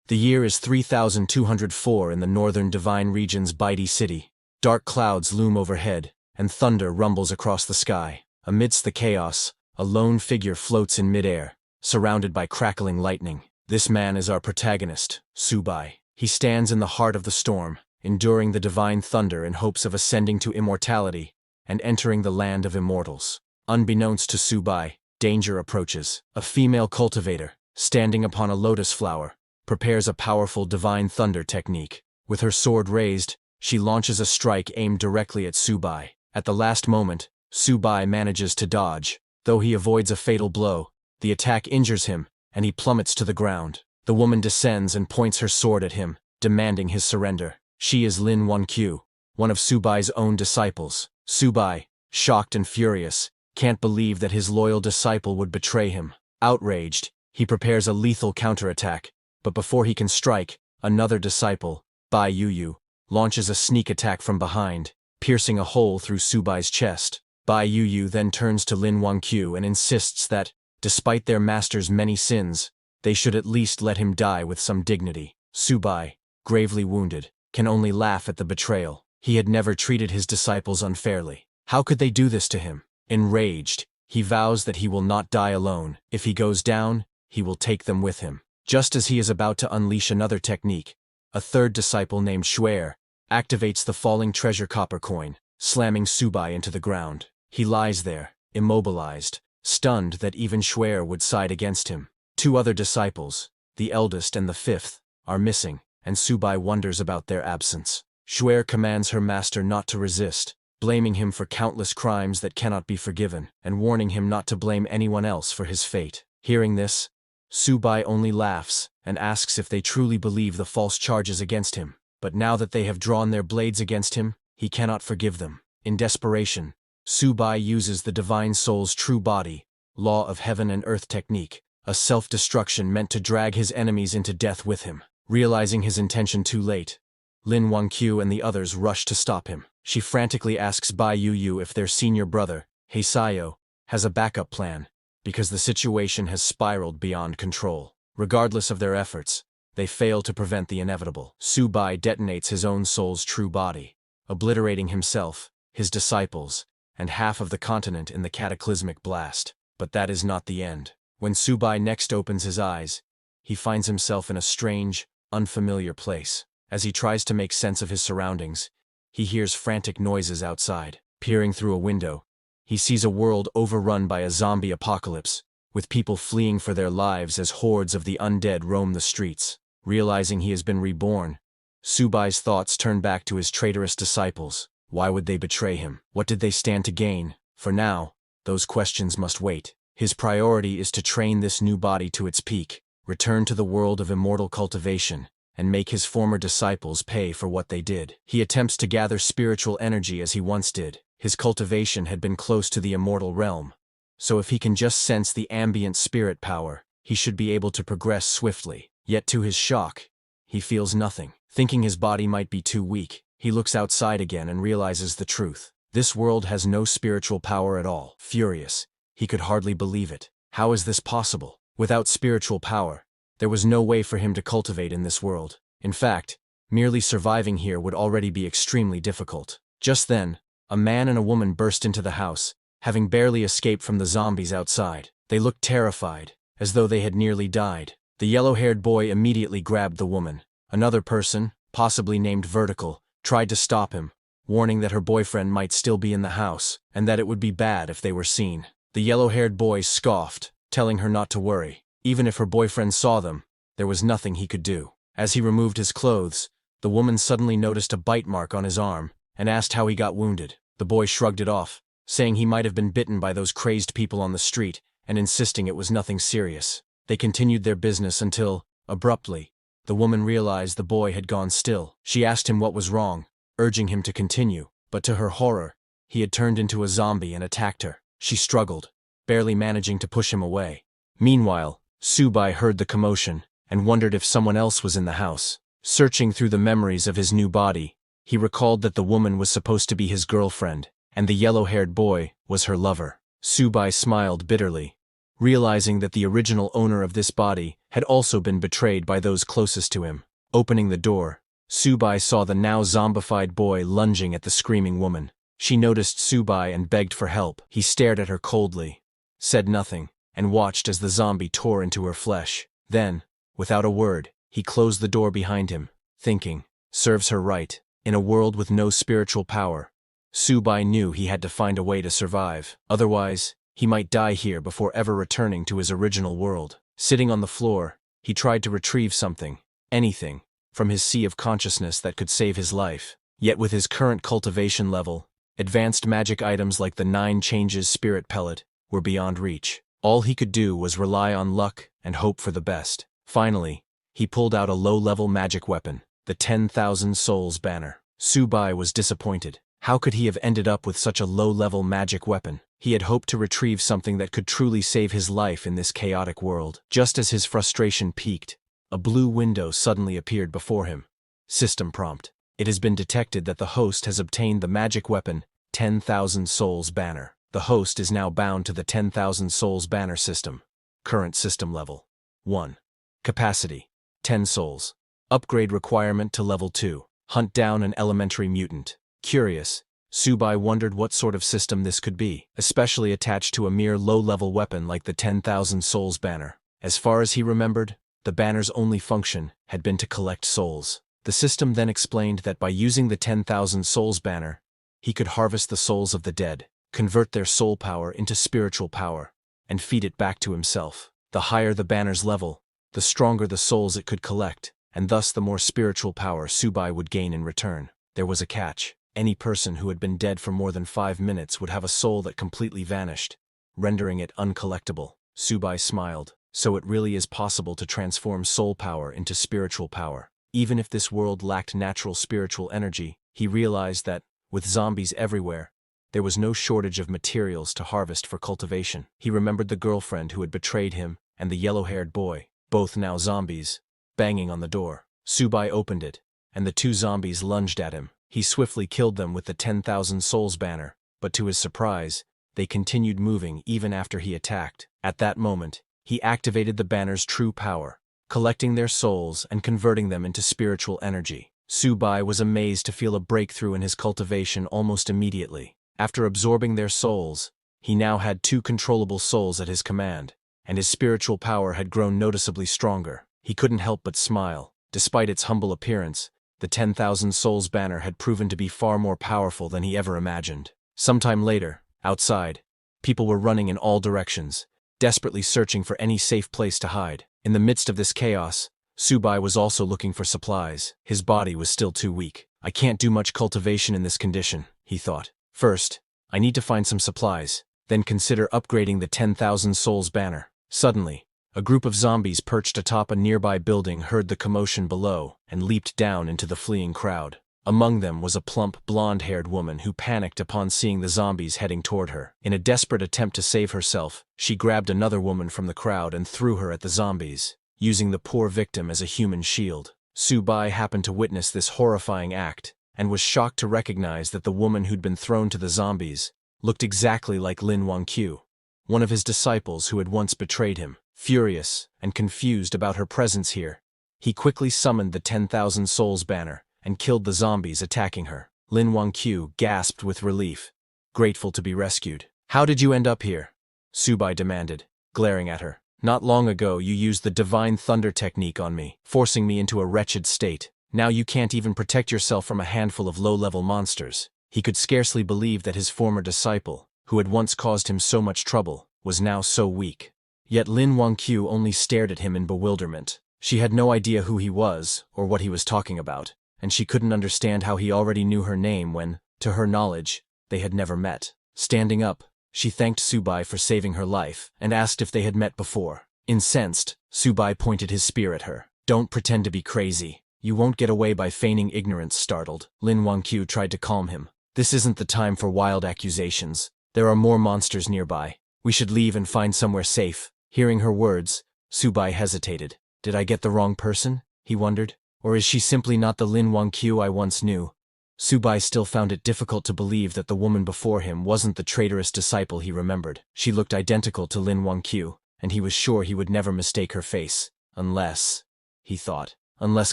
The year is 3204 in the northern Divine Region's Baidi city. Dark clouds loom overhead, and thunder rumbles across the sky. Amidst the chaos, a lone figure floats in midair, surrounded by crackling lightning. This man is our protagonist, Subai. He stands in the heart of the storm, enduring the divine thunder in hopes of ascending to immortality and entering the land of immortals. Unbeknownst to Subai, danger approaches. A female cultivator, standing upon a lotus flower, prepares a powerful divine thunder technique. With her sword raised, she launches a strike aimed directly at Subai. At the last moment, Subai manages to dodge. Though he avoids a fatal blow, the attack injures him, and he plummets to the ground. The woman descends and points her sword at him, demanding his surrender. She is Lin Wanqiu, one of Subai's own disciples. Subai, shocked and furious, can't believe that his loyal disciple would betray him. Outraged, he prepares a lethal counterattack, but before he can strike, another disciple, Bai Yuyu, launches a sneak attack from behind, piercing a hole through Subai's chest. Bai Yuyu then turns to Lin Wanqiu and insists that, despite their master's many sins, they should at least let him die with some dignity. Subai, gravely wounded, can only laugh at the betrayal. He had never treated his disciples unfairly. How could they do this to him? Enraged, he vows that he will not die alone. If he goes down, he will take them with him. Just as he is about to unleash another technique, a third disciple named Xuer activates the falling treasure copper coin, slamming Subai into the ground. He lies there, immobilized, stunned that even Xuer would side against him. Two other disciples, the eldest and the fifth, are missing, and Subai wonders about their absence. Xuer commands her master not to resist, blaming him for countless crimes that cannot be forgiven, and warning him not to blame anyone else for his fate. Hearing this, Subai only laughs and asks if they truly believe the false charges against him. But now that they have drawn their blades against him, he cannot forgive them. In desperation, Subai uses the Divine Soul's true body, law of heaven and earth technique, a self-destruction meant to drag his enemies into death with him. Realizing his intention too late, Lin Wanqiu and the others rush to stop him. She frantically asks Bai Yuyu if their senior brother, Heisayo, has a backup plan, because the situation has spiraled beyond control. Regardless of their efforts, they fail to prevent the inevitable. Subai detonates his own soul's true body, obliterating himself, his disciples, and half of the continent in the cataclysmic blast. But that is not the end. When Subai next opens his eyes, he finds himself in a strange, unfamiliar place. As he tries to make sense of his surroundings, he hears frantic noises outside. Peering through a window, he sees a world overrun by a zombie apocalypse, with people fleeing for their lives as hordes of the undead roam the streets. Realizing he has been reborn, Subai's thoughts turn back to his traitorous disciples. Why would they betray him? What did they stand to gain? For now, those questions must wait. His priority is to train this new body to its peak, return to the world of immortal cultivation, and make his former disciples pay for what they did. He attempts to gather spiritual energy as he once did. His cultivation had been close to the immortal realm, so if he can just sense the ambient spirit power, he should be able to progress swiftly. Yet to his shock, he feels nothing. Thinking his body might be too weak, he looks outside again and realizes the truth. This world has no spiritual power at all. Furious, he could hardly believe it. How is this possible? Without spiritual power, there was no way for him to cultivate in this world. In fact, merely surviving here would already be extremely difficult. Just then, a man and a woman burst into the house, having barely escaped from the zombies outside. They looked terrified, as though they had nearly died. The yellow-haired boy immediately grabbed the woman. Another person, possibly named Vertical, tried to stop him, warning that her boyfriend might still be in the house, and that it would be bad if they were seen. The yellow-haired boy scoffed, telling her not to worry. Even if her boyfriend saw them, there was nothing he could do. As he removed his clothes, the woman suddenly noticed a bite mark on his arm, and asked how he got wounded. The boy shrugged it off, saying he might have been bitten by those crazed people on the street, and insisting it was nothing serious. They continued their business until, abruptly, the woman realized the boy had gone still. She asked him what was wrong, urging him to continue, but to her horror, he had turned into a zombie and attacked her. She struggled, barely managing to push him away. Meanwhile, Subai heard the commotion and wondered if someone else was in the house. Searching through the memories of his new body, he recalled that the woman was supposed to be his girlfriend, and the yellow-haired boy was her lover. Subai smiled bitterly, realizing that the original owner of this body had also been betrayed by those closest to him. Opening the door, Subai saw the now zombified boy lunging at the screaming woman. She noticed Subai and begged for help. He stared at her coldly, said nothing, and watched as the zombie tore into her flesh. Then, without a word, he closed the door behind him, thinking, serves her right. In a world with no spiritual power, Subai knew he had to find a way to survive. Otherwise, he might die here before ever returning to his original world. Sitting on the floor, he tried to retrieve something, anything, from his sea of consciousness that could save his life. Yet with his current cultivation level, advanced magic items like the 9 Changes Spirit Pellet were beyond reach. All he could do was rely on luck and hope for the best. Finally, he pulled out a low-level magic weapon, the 10,000 Souls banner. Subai was disappointed. How could he have ended up with such a low-level magic weapon? He had hoped to retrieve something that could truly save his life in this chaotic world. Just as his frustration peaked, a blue window suddenly appeared before him. System prompt. It has been detected that the host has obtained the magic weapon 10,000 Souls banner. The host is now bound to the 10,000 Souls banner system. Current system level 1. Capacity 10 souls. Upgrade requirement to level 2. Hunt down an elementary mutant. Curious, Subai wondered what sort of system this could be, especially attached to a mere low-level weapon like the 10,000 Souls banner. As far as he remembered, the banner's only function had been to collect souls. The system then explained that by using the 10,000 Souls banner, he could harvest the souls of the dead, convert their soul power into spiritual power, and feed it back to himself. The higher the banner's level, the stronger the souls it could collect, and thus the more spiritual power Subai would gain in return. There was a catch. Any person who had been dead for more than 5 minutes would have a soul that completely vanished, rendering it uncollectible. Subai smiled. So it really is possible to transform soul power into spiritual power. Even if this world lacked natural spiritual energy, he realized that, with zombies everywhere, there was no shortage of materials to harvest for cultivation. He remembered the girlfriend who had betrayed him and the yellow-haired boy, both now zombies, banging on the door. Subai opened it, and the 2 zombies lunged at him. He swiftly killed them with the 10,000 Souls banner, but to his surprise, they continued moving even after he attacked. At that moment, he activated the banner's true power, collecting their souls and converting them into spiritual energy. Subai was amazed to feel a breakthrough in his cultivation almost immediately. After absorbing their souls, he now had 2 controllable souls at his command, and his spiritual power had grown noticeably stronger. He couldn't help but smile. Despite its humble appearance, the 10,000 Souls banner had proven to be far more powerful than he ever imagined. Sometime later, outside, people were running in all directions, desperately searching for any safe place to hide. In the midst of this chaos, Subai was also looking for supplies. His body was still too weak. I can't do much cultivation in this condition, he thought. First, I need to find some supplies, then consider upgrading the 10,000 Souls banner. Suddenly, a group of zombies perched atop a nearby building heard the commotion below and leaped down into the fleeing crowd. Among them was a plump, blonde-haired woman who panicked upon seeing the zombies heading toward her. In a desperate attempt to save herself, she grabbed another woman from the crowd and threw her at the zombies, using the poor victim as a human shield. Subai happened to witness this horrifying act and was shocked to recognize that the woman who'd been thrown to the zombies looked exactly like Lin Wangqiu, one of his disciples who had once betrayed him. Furious and confused about her presence here, he quickly summoned the 10,000 Souls banner and killed the zombies attacking her. Lin Wangqiu gasped with relief, grateful to be rescued. How did you end up here? Subai demanded, glaring at her. Not long ago you used the Divine Thunder technique on me, forcing me into a wretched state. Now you can't even protect yourself from a handful of low-level monsters. He could scarcely believe that his former disciple, who had once caused him so much trouble, was now so weak. Yet Lin Wangqiu only stared at him in bewilderment. She had no idea who he was or what he was talking about, and she couldn't understand how he already knew her name when, to her knowledge, they had never met. Standing up, she thanked Subai for saving her life and asked if they had met before. Incensed, Subai pointed his spear at her. Don't pretend to be crazy. You won't get away by feigning ignorance. Startled, Lin Wangqiu tried to calm him. This isn't the time for wild accusations. There are more monsters nearby. We should leave and find somewhere safe. Hearing her words, Subai hesitated. Did I get the wrong person? He wondered. Or is she simply not the Lin Wangqiu I once knew? Subai still found it difficult to believe that the woman before him wasn't the traitorous disciple he remembered. She looked identical to Lin Wangqiu, and he was sure he would never mistake her face. Unless, he thought, unless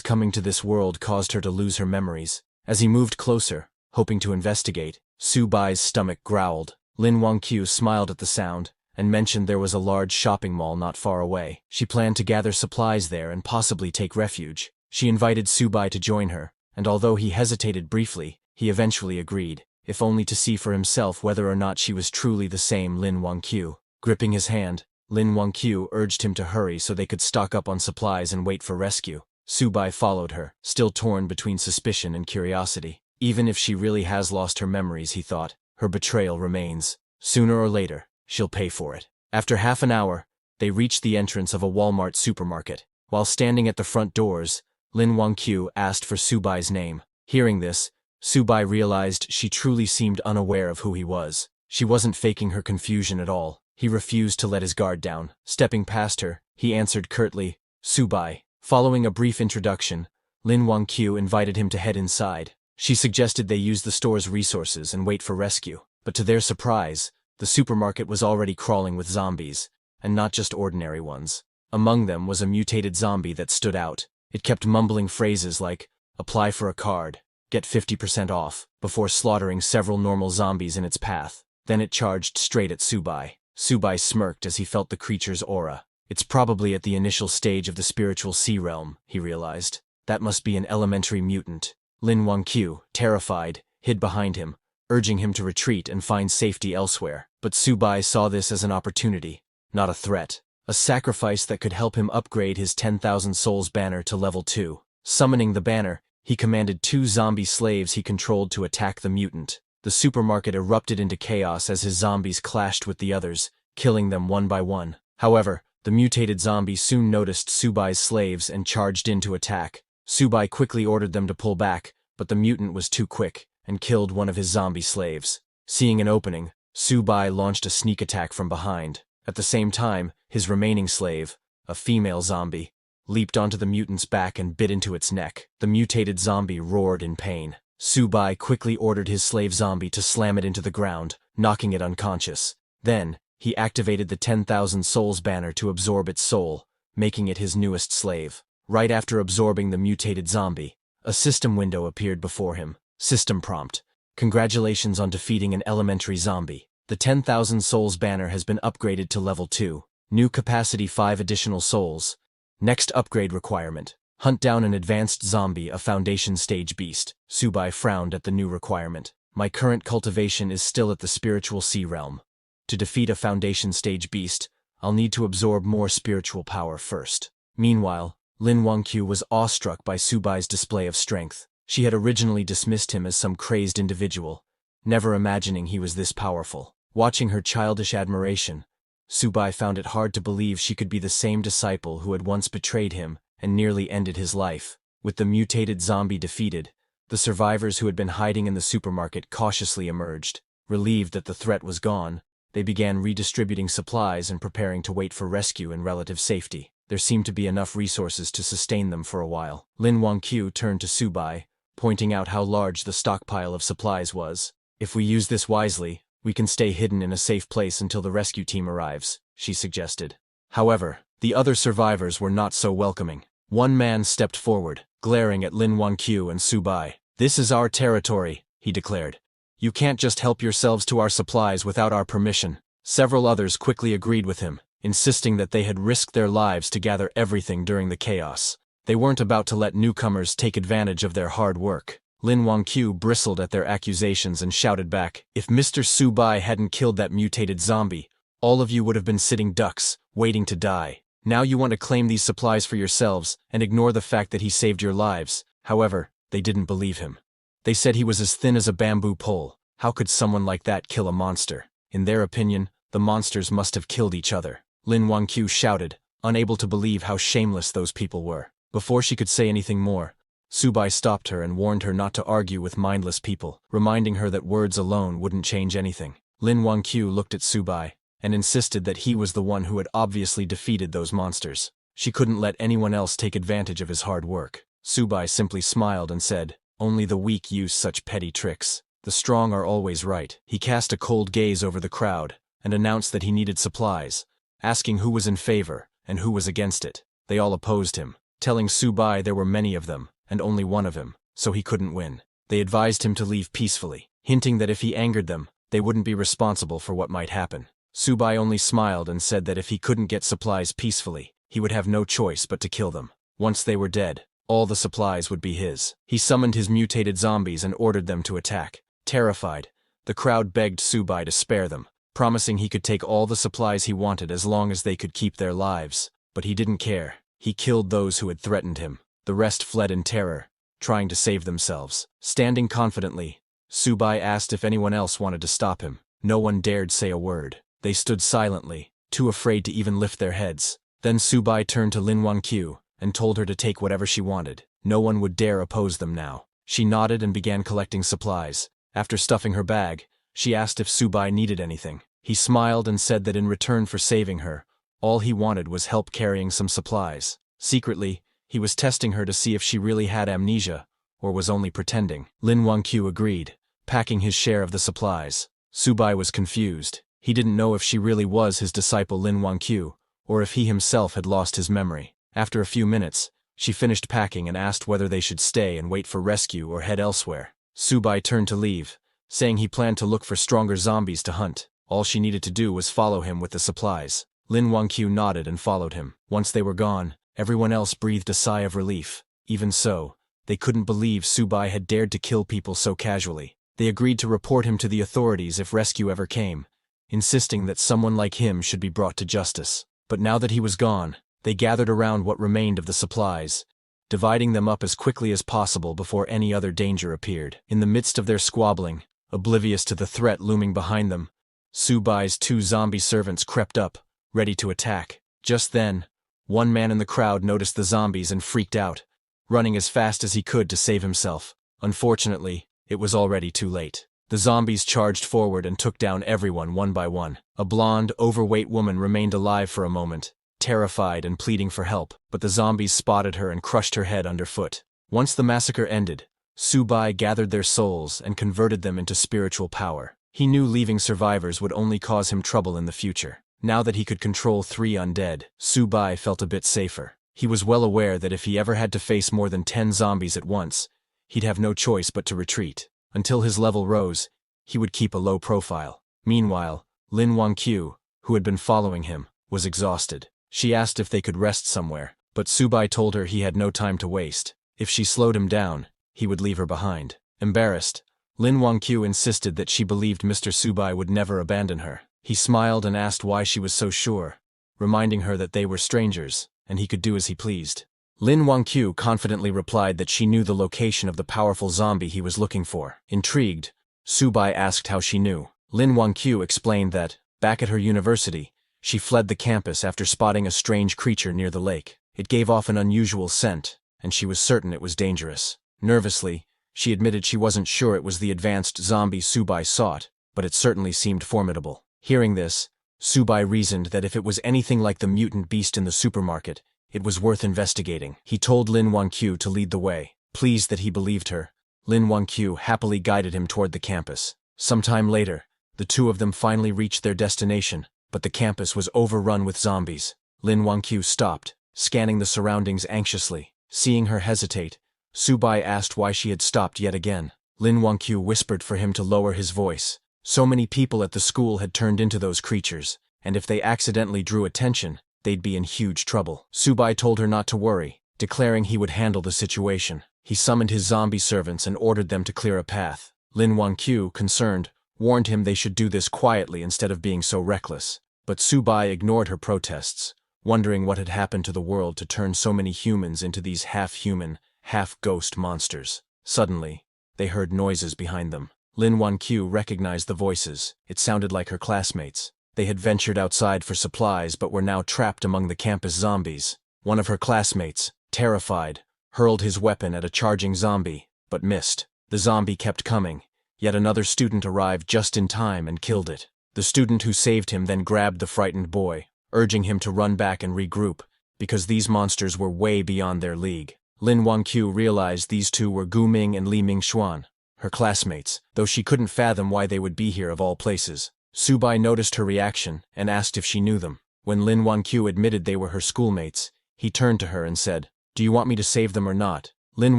coming to this world caused her to lose her memories. As he moved closer, hoping to investigate, Su Bai's stomach growled. Lin Wangqiu smiled at the sound and mentioned there was a large shopping mall not far away. She planned to gather supplies there and possibly take refuge. She invited Su Bai to join her, and although he hesitated briefly, he eventually agreed, if only to see for himself whether or not she was truly the same Lin Wangqiu. Gripping his hand, Lin Wangqiu urged him to hurry so they could stock up on supplies and wait for rescue. Su Bai followed her, still torn between suspicion and curiosity. Even if she really has lost her memories, he thought, her betrayal remains. Sooner or later, she'll pay for it. After half an hour, they reached the entrance of a Walmart supermarket. While standing at the front doors, Lin Wangqiu asked for Su Bai's name. Hearing this, Su Bai realized she truly seemed unaware of who he was. She wasn't faking her confusion at all. He refused to let his guard down. Stepping past her, he answered curtly, "Su Bai." Following a brief introduction, Lin Wangqiu invited him to head inside. She suggested they use the store's resources and wait for rescue. But to their surprise, the supermarket was already crawling with zombies, and not just ordinary ones. Among them was a mutated zombie that stood out. It kept mumbling phrases like, "Apply for a card, get 50% off," before slaughtering several normal zombies in its path. Then it charged straight at Su Bai. Su Bai smirked as he felt the creature's aura. It's probably at the initial stage of the spiritual sea realm, he realized. That must be an elementary mutant. Lin Wangqiu, terrified, hid behind him, urging him to retreat and find safety elsewhere. But Su Bai saw this as an opportunity, not a threat. A sacrifice that could help him upgrade his 10,000 souls banner to level 2. Summoning the banner, he commanded 2 zombie slaves he controlled to attack the mutant. The supermarket erupted into chaos as his zombies clashed with the others, killing them one by one. However, the mutated zombie soon noticed Su Bai's slaves and charged in to attack. Su Bai quickly ordered them to pull back, but the mutant was too quick and killed one of his zombie slaves. Seeing an opening, Su Bai launched a sneak attack from behind. At the same time, his remaining slave, a female zombie, leaped onto the mutant's back and bit into its neck. The mutated zombie roared in pain. Su Bai quickly ordered his slave zombie to slam it into the ground, knocking it unconscious. Then, he activated the 10,000 souls banner to absorb its soul, making it his newest slave. Right after absorbing the mutated zombie, a system window appeared before him. System prompt: "Congratulations on defeating an elementary zombie. The 10,000 souls banner has been upgraded to level 2. New capacity 5 additional souls. Next upgrade requirement: hunt down an advanced zombie, a foundation stage beast." Su Bai frowned at the new requirement. "My current cultivation is still at the spiritual sea realm. To defeat a foundation stage beast, I'll need to absorb more spiritual power first." Meanwhile, Lin Wangqiu was awestruck by Su Bai's display of strength. She had originally dismissed him as some crazed individual, never imagining he was this powerful. Watching her childish admiration, Su Bai found it hard to believe she could be the same disciple who had once betrayed him and nearly ended his life. With the mutated zombie defeated, the survivors who had been hiding in the supermarket cautiously emerged. Relieved that the threat was gone, they began redistributing supplies and preparing to wait for rescue in relative safety. There seemed to be enough resources to sustain them for a while. Lin Wangqiu turned to Su Bai, pointing out how large the stockpile of supplies was. "If we use this wisely, we can stay hidden in a safe place until the rescue team arrives," she suggested. However, the other survivors were not so welcoming. One man stepped forward, glaring at Lin Wangqiu and Su Bai. "This is our territory," he declared. "You can't just help yourselves to our supplies without our permission." Several others quickly agreed with him, insisting that they had risked their lives to gather everything during the chaos. They weren't about to let newcomers take advantage of their hard work. Lin Wangqiu bristled at their accusations and shouted back, "If Mr. Su Bai hadn't killed that mutated zombie, all of you would have been sitting ducks, waiting to die. Now you want to claim these supplies for yourselves and ignore the fact that he saved your lives." However, they didn't believe him. They said he was as thin as a bamboo pole. How could someone like that kill a monster? In their opinion, the monsters must have killed each other. Lin Wangqiu shouted, unable to believe how shameless those people were. Before she could say anything more, Su Bai stopped her and warned her not to argue with mindless people, reminding her that words alone wouldn't change anything. Lin Wangqiu looked at Su Bai and insisted that he was the one who had obviously defeated those monsters. She couldn't let anyone else take advantage of his hard work. Su Bai simply smiled and said, "Only the weak use such petty tricks. The strong are always right." He cast a cold gaze over the crowd and announced that he needed supplies, asking who was in favor and who was against it. They all opposed him, telling Subai there were many of them, and only one of him, so he couldn't win. They advised him to leave peacefully, hinting that if he angered them, they wouldn't be responsible for what might happen. Subai only smiled and said that if he couldn't get supplies peacefully, he would have no choice but to kill them. Once they were dead, all the supplies would be his. He summoned his mutated zombies and ordered them to attack. Terrified, the crowd begged Subai to spare them, promising he could take all the supplies he wanted as long as they could keep their lives. But he didn't care. He killed those who had threatened him. The rest fled in terror, trying to save themselves. Standing confidently, Subai asked if anyone else wanted to stop him. No one dared say a word. They stood silently, too afraid to even lift their heads. Then Subai turned to Lin Wangqiu and told her to take whatever she wanted. No one would dare oppose them now. She nodded and began collecting supplies. After stuffing her bag, she asked if Subai needed anything. He smiled and said that in return for saving her, all he wanted was help carrying some supplies. Secretly, he was testing her to see if she really had amnesia, or was only pretending. Lin Wangqiu agreed, packing his share of the supplies. Subai was confused. He didn't know if she really was his disciple Lin Wangqiu, or if he himself had lost his memory. After a few minutes, she finished packing and asked whether they should stay and wait for rescue or head elsewhere. Subai turned to leave, saying he planned to look for stronger zombies to hunt. All she needed to do was follow him with the supplies. Lin Wangqiu nodded and followed him. Once they were gone, everyone else breathed a sigh of relief. Even so, they couldn't believe Subai had dared to kill people so casually. They agreed to report him to the authorities if rescue ever came, insisting that someone like him should be brought to justice. But now that he was gone, they gathered around what remained of the supplies, dividing them up as quickly as possible before any other danger appeared. In the midst of their squabbling, oblivious to the threat looming behind them, Subai's 2 zombie servants crept up, ready to attack. Just then, one man in the crowd noticed the zombies and freaked out, running as fast as he could to save himself. Unfortunately, it was already too late. The zombies charged forward and took down everyone one by one. A blonde, overweight woman remained alive for a moment, terrified and pleading for help, but the zombies spotted her and crushed her head underfoot. Once the massacre ended, Subai gathered their souls and converted them into spiritual power. He knew leaving survivors would only cause him trouble in the future. Now that he could control 3 undead, Subai felt a bit safer. He was well aware that if he ever had to face more than 10 zombies at once, he'd have no choice but to retreat. Until his level rose, he would keep a low profile. Meanwhile, Lin Wangqiu, who had been following him, was exhausted. She asked if they could rest somewhere, but Subai told her he had no time to waste. If she slowed him down, he would leave her behind. Embarrassed, Lin Wangqiu insisted that she believed Mr. Subai would never abandon her. He smiled and asked why she was so sure, reminding her that they were strangers, and he could do as he pleased. Lin Wangqiu confidently replied that she knew the location of the powerful zombie he was looking for. Intrigued, Subai asked how she knew. Lin Wangqiu explained that, back at her university, she fled the campus after spotting a strange creature near the lake. It gave off an unusual scent, and she was certain it was dangerous. Nervously, she admitted she wasn't sure it was the advanced zombie Subai sought, but it certainly seemed formidable. Hearing this, Subai reasoned that if it was anything like the mutant beast in the supermarket, it was worth investigating. He told Lin Wangqiu to lead the way. Pleased that he believed her, Lin Wangqiu happily guided him toward the campus. Sometime later, the two of them finally reached their destination, but the campus was overrun with zombies. Lin Wangqiu stopped, scanning the surroundings anxiously. Seeing her hesitate, Subai asked why she had stopped yet again. Lin Wangqiu whispered for him to lower his voice. So many people at the school had turned into those creatures, and if they accidentally drew attention, they'd be in huge trouble. Subai told her not to worry, declaring he would handle the situation. He summoned his zombie servants and ordered them to clear a path. Lin Wangqiu, concerned, warned him they should do this quietly instead of being so reckless. But Subai ignored her protests, wondering what had happened to the world to turn so many humans into these half-human, half-ghost monsters. Suddenly, they heard noises behind them. Lin Wangqiu recognized the voices. It sounded like her classmates. They had ventured outside for supplies but were now trapped among the campus zombies. One of her classmates, terrified, hurled his weapon at a charging zombie, but missed. The zombie kept coming, yet another student arrived just in time and killed it. The student who saved him then grabbed the frightened boy, urging him to run back and regroup, because these monsters were way beyond their league. Lin Wangqiu realized these two were Gu Ming and Li Mingxuan, her classmates, though she couldn't fathom why they would be here of all places. Subai noticed her reaction and asked if she knew them. When Lin Wangqiu admitted they were her schoolmates, He turned to her and said, "Do you want me to save them or not?" Lin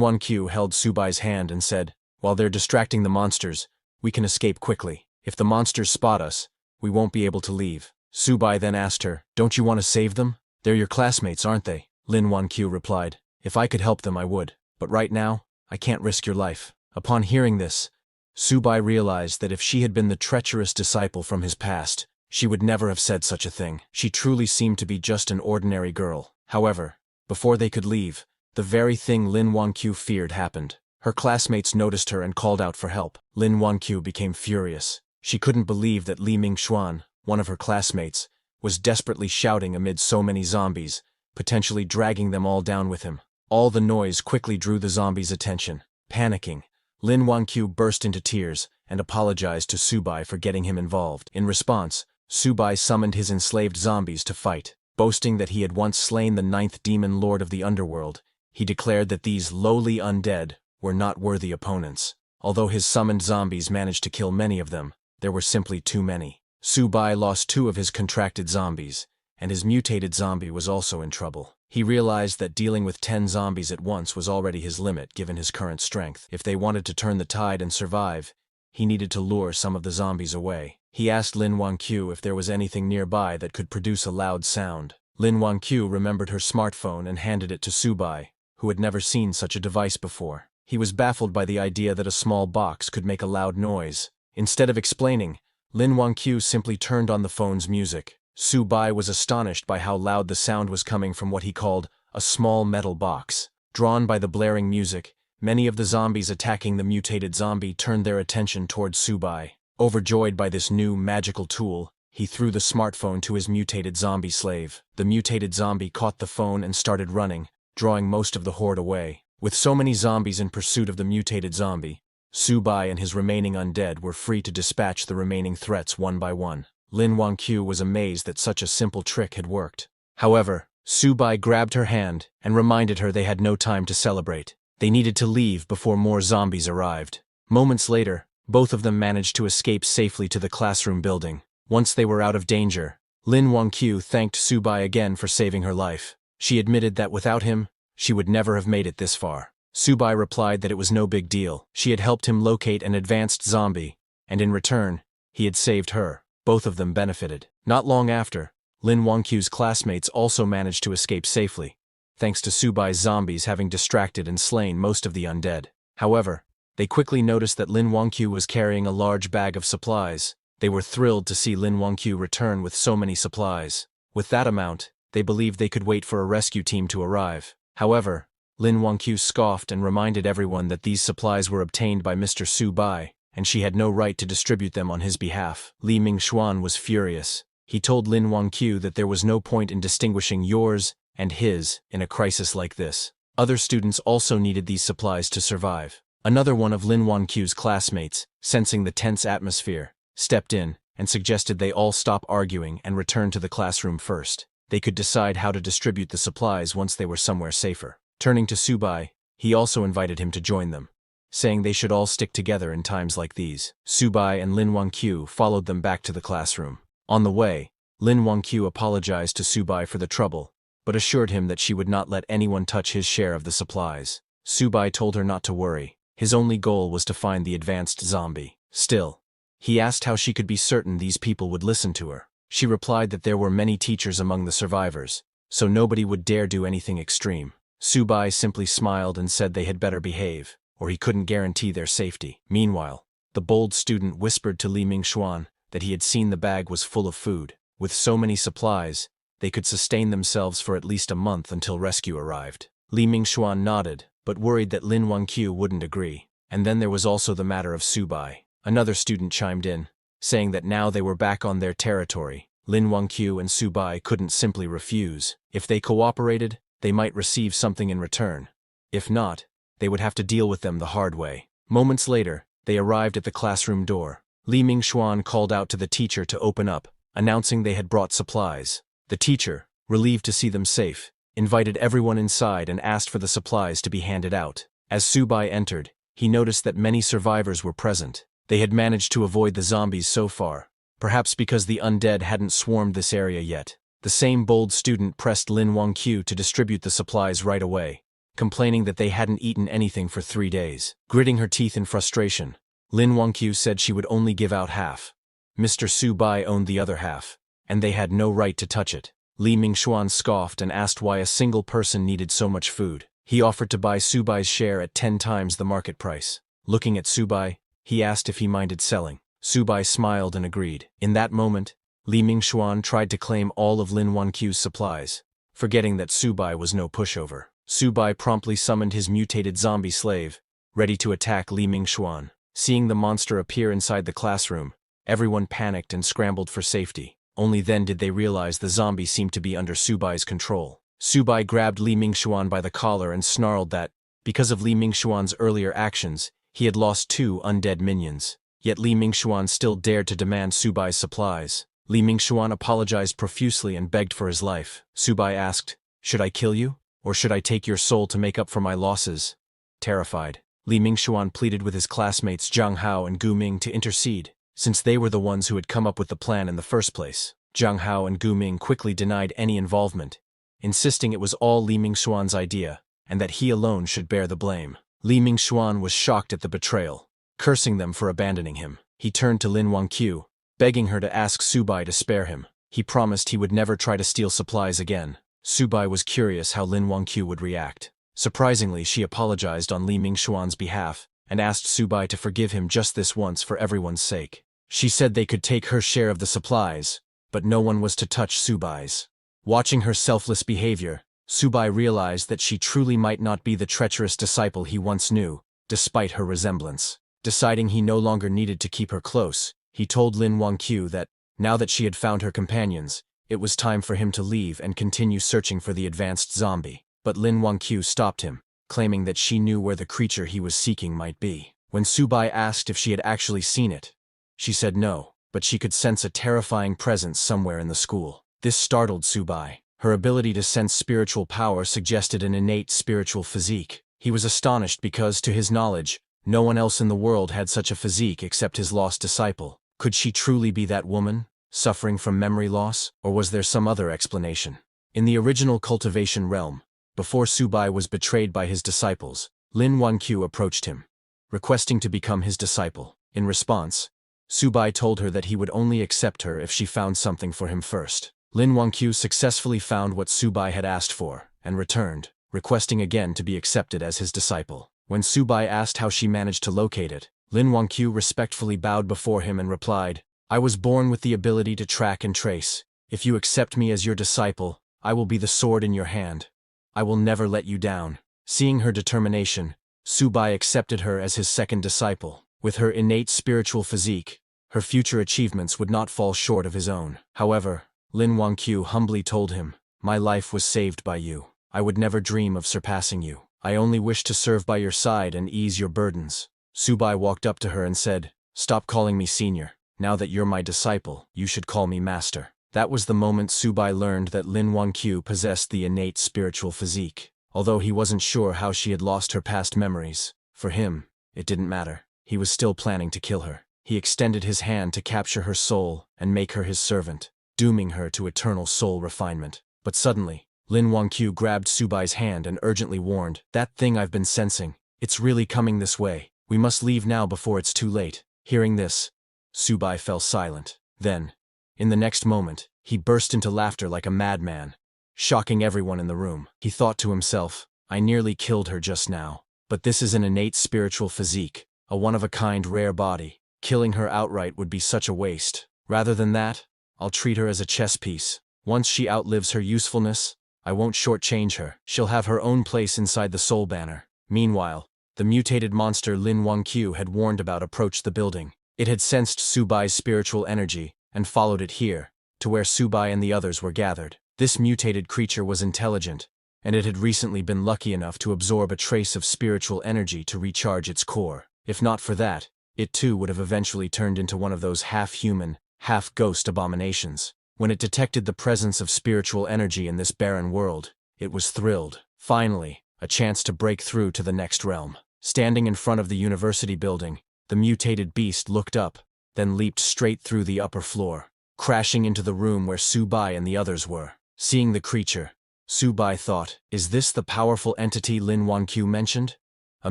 Wanqiu held Subai's hand and said, "While they're distracting the monsters, we can escape quickly. If the monsters spot us, we won't be able to leave." Subai then asked her, "Don't you want to save them? They're your classmates, aren't they?" Lin Wanqiu replied, "If I could help them, I would. But right now, I can't risk your life." Upon hearing this, Subai realized that if she had been the treacherous disciple from his past, she would never have said such a thing. She truly seemed to be just an ordinary girl. However, before they could leave, the very thing Lin Wanqiu feared happened. Her classmates noticed her and called out for help. Lin Wanqiu became furious. She couldn't believe that Li Mingxuan, one of her classmates, was desperately shouting amid so many zombies, potentially dragging them all down with him. All the noise quickly drew the zombies' attention. Panicking, Lin Wanqiu burst into tears and apologized to Subai for getting him involved. In response, Subai summoned his enslaved zombies to fight. Boasting that he had once slain the 9th demon lord of the underworld, he declared that these lowly undead were not worthy opponents. Although his summoned zombies managed to kill many of them, there were simply too many. Subai lost 2 of his contracted zombies, and his mutated zombie was also in trouble. He realized that dealing with 10 zombies at once was already his limit given his current strength. If they wanted to turn the tide and survive, he needed to lure some of the zombies away. He asked Lin Wanqiu if there was anything nearby that could produce a loud sound. Lin Wanqiu remembered her smartphone and handed it to Subai, who had never seen such a device before. He was baffled by the idea that a small box could make a loud noise. Instead of explaining, Lin Wanqiu simply turned on the phone's music. Subai was astonished by how loud the sound was coming from what he called a small metal box. Drawn by the blaring music, many of the zombies attacking the mutated zombie turned their attention towards Subai. Overjoyed by this new magical tool, he threw the smartphone to his mutated zombie slave. The mutated zombie caught the phone and started running, drawing most of the horde away. With so many zombies in pursuit of the mutated zombie, Subai and his remaining undead were free to dispatch the remaining threats one by one. Lin Wanqiu was amazed that such a simple trick had worked. However, Subai grabbed her hand and reminded her they had no time to celebrate. They needed to leave before more zombies arrived. Moments later, both of them managed to escape safely to the classroom building. Once they were out of danger, Lin Wanqiu thanked Subai again for saving her life. She admitted that without him, she would never have made it this far. Subai replied that it was no big deal. She had helped him locate an advanced zombie, and in return, he had saved her. Both of them benefited. Not long after, Lin Wanqiu's classmates also managed to escape safely, thanks to Subai's zombies having distracted and slain most of the undead. However, they quickly noticed that Lin Wanqiu was carrying a large bag of supplies. They were thrilled to see Lin Wanqiu return with so many supplies. With that amount, they believed they could wait for a rescue team to arrive. However, Lin Wanqiu scoffed and reminded everyone that these supplies were obtained by Mr. Subai, and she had no right to distribute them on his behalf. Li Mingxuan was furious. He told Lin Wanqiu that there was no point in distinguishing yours and his in a crisis like this. Other students also needed these supplies to survive. Another one of Lin Wanqiu's classmates, sensing the tense atmosphere, stepped in and suggested they all stop arguing and return to the classroom first. They could decide how to distribute the supplies once they were somewhere safer. Turning to Subai, he also invited him to join them, saying they should all stick together in times like these. Subai and Lin Wanqiu followed them back to the classroom. On the way, Lin Wanqiu apologized to Subai for the trouble, but assured him that she would not let anyone touch his share of the supplies. Subai told her not to worry. His only goal was to find the advanced zombie. Still, he asked how she could be certain these people would listen to her. She replied that there were many teachers among the survivors, so nobody would dare do anything extreme. Subai simply smiled and said they had better behave, or he couldn't guarantee their safety. Meanwhile, the bold student whispered to Li Mingxuan that he had seen the bag was full of food. With so many supplies, they could sustain themselves for at least a month until rescue arrived. Li Mingxuan nodded, but worried that Lin Wanqiu wouldn't agree. And then there was also the matter of Subai. Another student chimed in, saying that now they were back on their territory, Lin Wanqiu and Subai couldn't simply refuse. If they cooperated, they might receive something in return. If not, they would have to deal with them the hard way. Moments later, they arrived at the classroom door. Li Mingxuan called out to the teacher to open up, announcing they had brought supplies. The teacher, relieved to see them safe, invited everyone inside and asked for the supplies to be handed out. As Subai entered, he noticed that many survivors were present. They had managed to avoid the zombies so far, perhaps because the undead hadn't swarmed this area yet. The same bold student pressed Lin Wangqiu to distribute the supplies right away, complaining that they hadn't eaten anything for 3 days. Gritting her teeth in frustration, Lin Wangqiu said she would only give out half. Mr. Su Bai owned the other half, and they had no right to touch it. Li Mingxuan scoffed and asked why a single person needed so much food. He offered to buy Su Bai's share at 10 times the market price. Looking at Su Bai, he asked if he minded selling. Su Bai smiled and agreed. In that moment, Li Mingxuan tried to claim all of Lin Wangqiu's supplies, forgetting that Su Bai was no pushover. Su Bai promptly summoned his mutated zombie slave, ready to attack Li Mingxuan. Seeing the monster appear inside the classroom, everyone panicked and scrambled for safety. Only then did they realize the zombie seemed to be under Su Bai's control. Su Bai grabbed Li Mingxuan by the collar and snarled that, because of Li Mingxuan's earlier actions, he had lost 2 undead minions. Yet Li Mingxuan still dared to demand Su Bai's supplies. Li Mingxuan apologized profusely and begged for his life. Su Bai asked, "Should I kill you? Or should I take your soul to make up for my losses?" Terrified, Li Mingxuan pleaded with his classmates Zhang Hao and Gu Ming to intercede, since they were the ones who had come up with the plan in the first place. Zhang Hao and Gu Ming quickly denied any involvement, insisting it was all Li Mingxuan's idea, and that he alone should bear the blame. Li Mingxuan was shocked at the betrayal, cursing them for abandoning him. He turned to Lin Wangqiu, begging her to ask Su Bai to spare him. He promised he would never try to steal supplies again. Su Bai was curious how Lin Wangqiu would react. Surprisingly, she apologized on Li Mingxuan's behalf and asked Su Bai to forgive him just this once for everyone's sake. She said they could take her share of the supplies, but no one was to touch Su Bai's. Watching her selfless behavior, Su Bai realized that she truly might not be the treacherous disciple he once knew, despite her resemblance. Deciding he no longer needed to keep her close, he told Lin Wangqiu that, now that she had found her companions, it was time for him to leave and continue searching for the advanced zombie. But Lin Wangqiu stopped him, claiming that she knew where the creature he was seeking might be. When Su Bai asked if she had actually seen it, she said no, but she could sense a terrifying presence somewhere in the school. This startled Su Bai. Her ability to sense spiritual power suggested an innate spiritual physique. He was astonished because, to his knowledge, no one else in the world had such a physique except his lost disciple. Could she truly be that woman, suffering from memory loss, or was there some other explanation? In the original cultivation realm, before Su Bai was betrayed by his disciples, Lin Wangqiu approached him, requesting to become his disciple. In response, Su Bai told her that he would only accept her if she found something for him first. Lin Wangqiu successfully found what Su Bai had asked for, and returned, requesting again to be accepted as his disciple. When Su Bai asked how she managed to locate it, Lin Wangqiu respectfully bowed before him and replied, "I was born with the ability to track and trace. If you accept me as your disciple, I will be the sword in your hand. I will never let you down." Seeing her determination, Su Bai accepted her as his second disciple. With her innate spiritual physique, her future achievements would not fall short of his own. However, Lin Wangqiu humbly told him, "My life was saved by you. I would never dream of surpassing you. I only wish to serve by your side and ease your burdens." Su Bai walked up to her and said, "Stop calling me senior. Now that you're my disciple, you should call me master." That was the moment Su Bai learned that Lin Wangqiu possessed the innate spiritual physique. Although he wasn't sure how she had lost her past memories, for him, it didn't matter. He was still planning to kill her. He extended his hand to capture her soul and make her his servant, dooming her to eternal soul refinement. But suddenly, Lin Wangqiu grabbed Su Bai's hand and urgently warned, "That thing I've been sensing, it's really coming this way. We must leave now before it's too late." Hearing this, Su Bai fell silent. Then, in the next moment, he burst into laughter like a madman, shocking everyone in the room. He thought to himself, "I nearly killed her just now. But this is an innate spiritual physique, a one-of-a-kind rare body. Killing her outright would be such a waste. Rather than that, I'll treat her as a chess piece. Once she outlives her usefulness, I won't shortchange her. She'll have her own place inside the Soul Banner." Meanwhile, the mutated monster Lin Wangqiu had warned about approached the building. It had sensed Su Bai's spiritual energy and followed it here, to where Su Bai and the others were gathered. This mutated creature was intelligent, and it had recently been lucky enough to absorb a trace of spiritual energy to recharge its core. If not for that, it too would have eventually turned into one of those half-human, half-ghost abominations. When it detected the presence of spiritual energy in this barren world, it was thrilled. Finally, a chance to break through to the next realm. Standing in front of the university building, the mutated beast looked up, then leaped straight through the upper floor. crashing into the room where Subai and the others were. Seeing the creature, Subai thought, is this the powerful entity Lin Wangqiu mentioned? A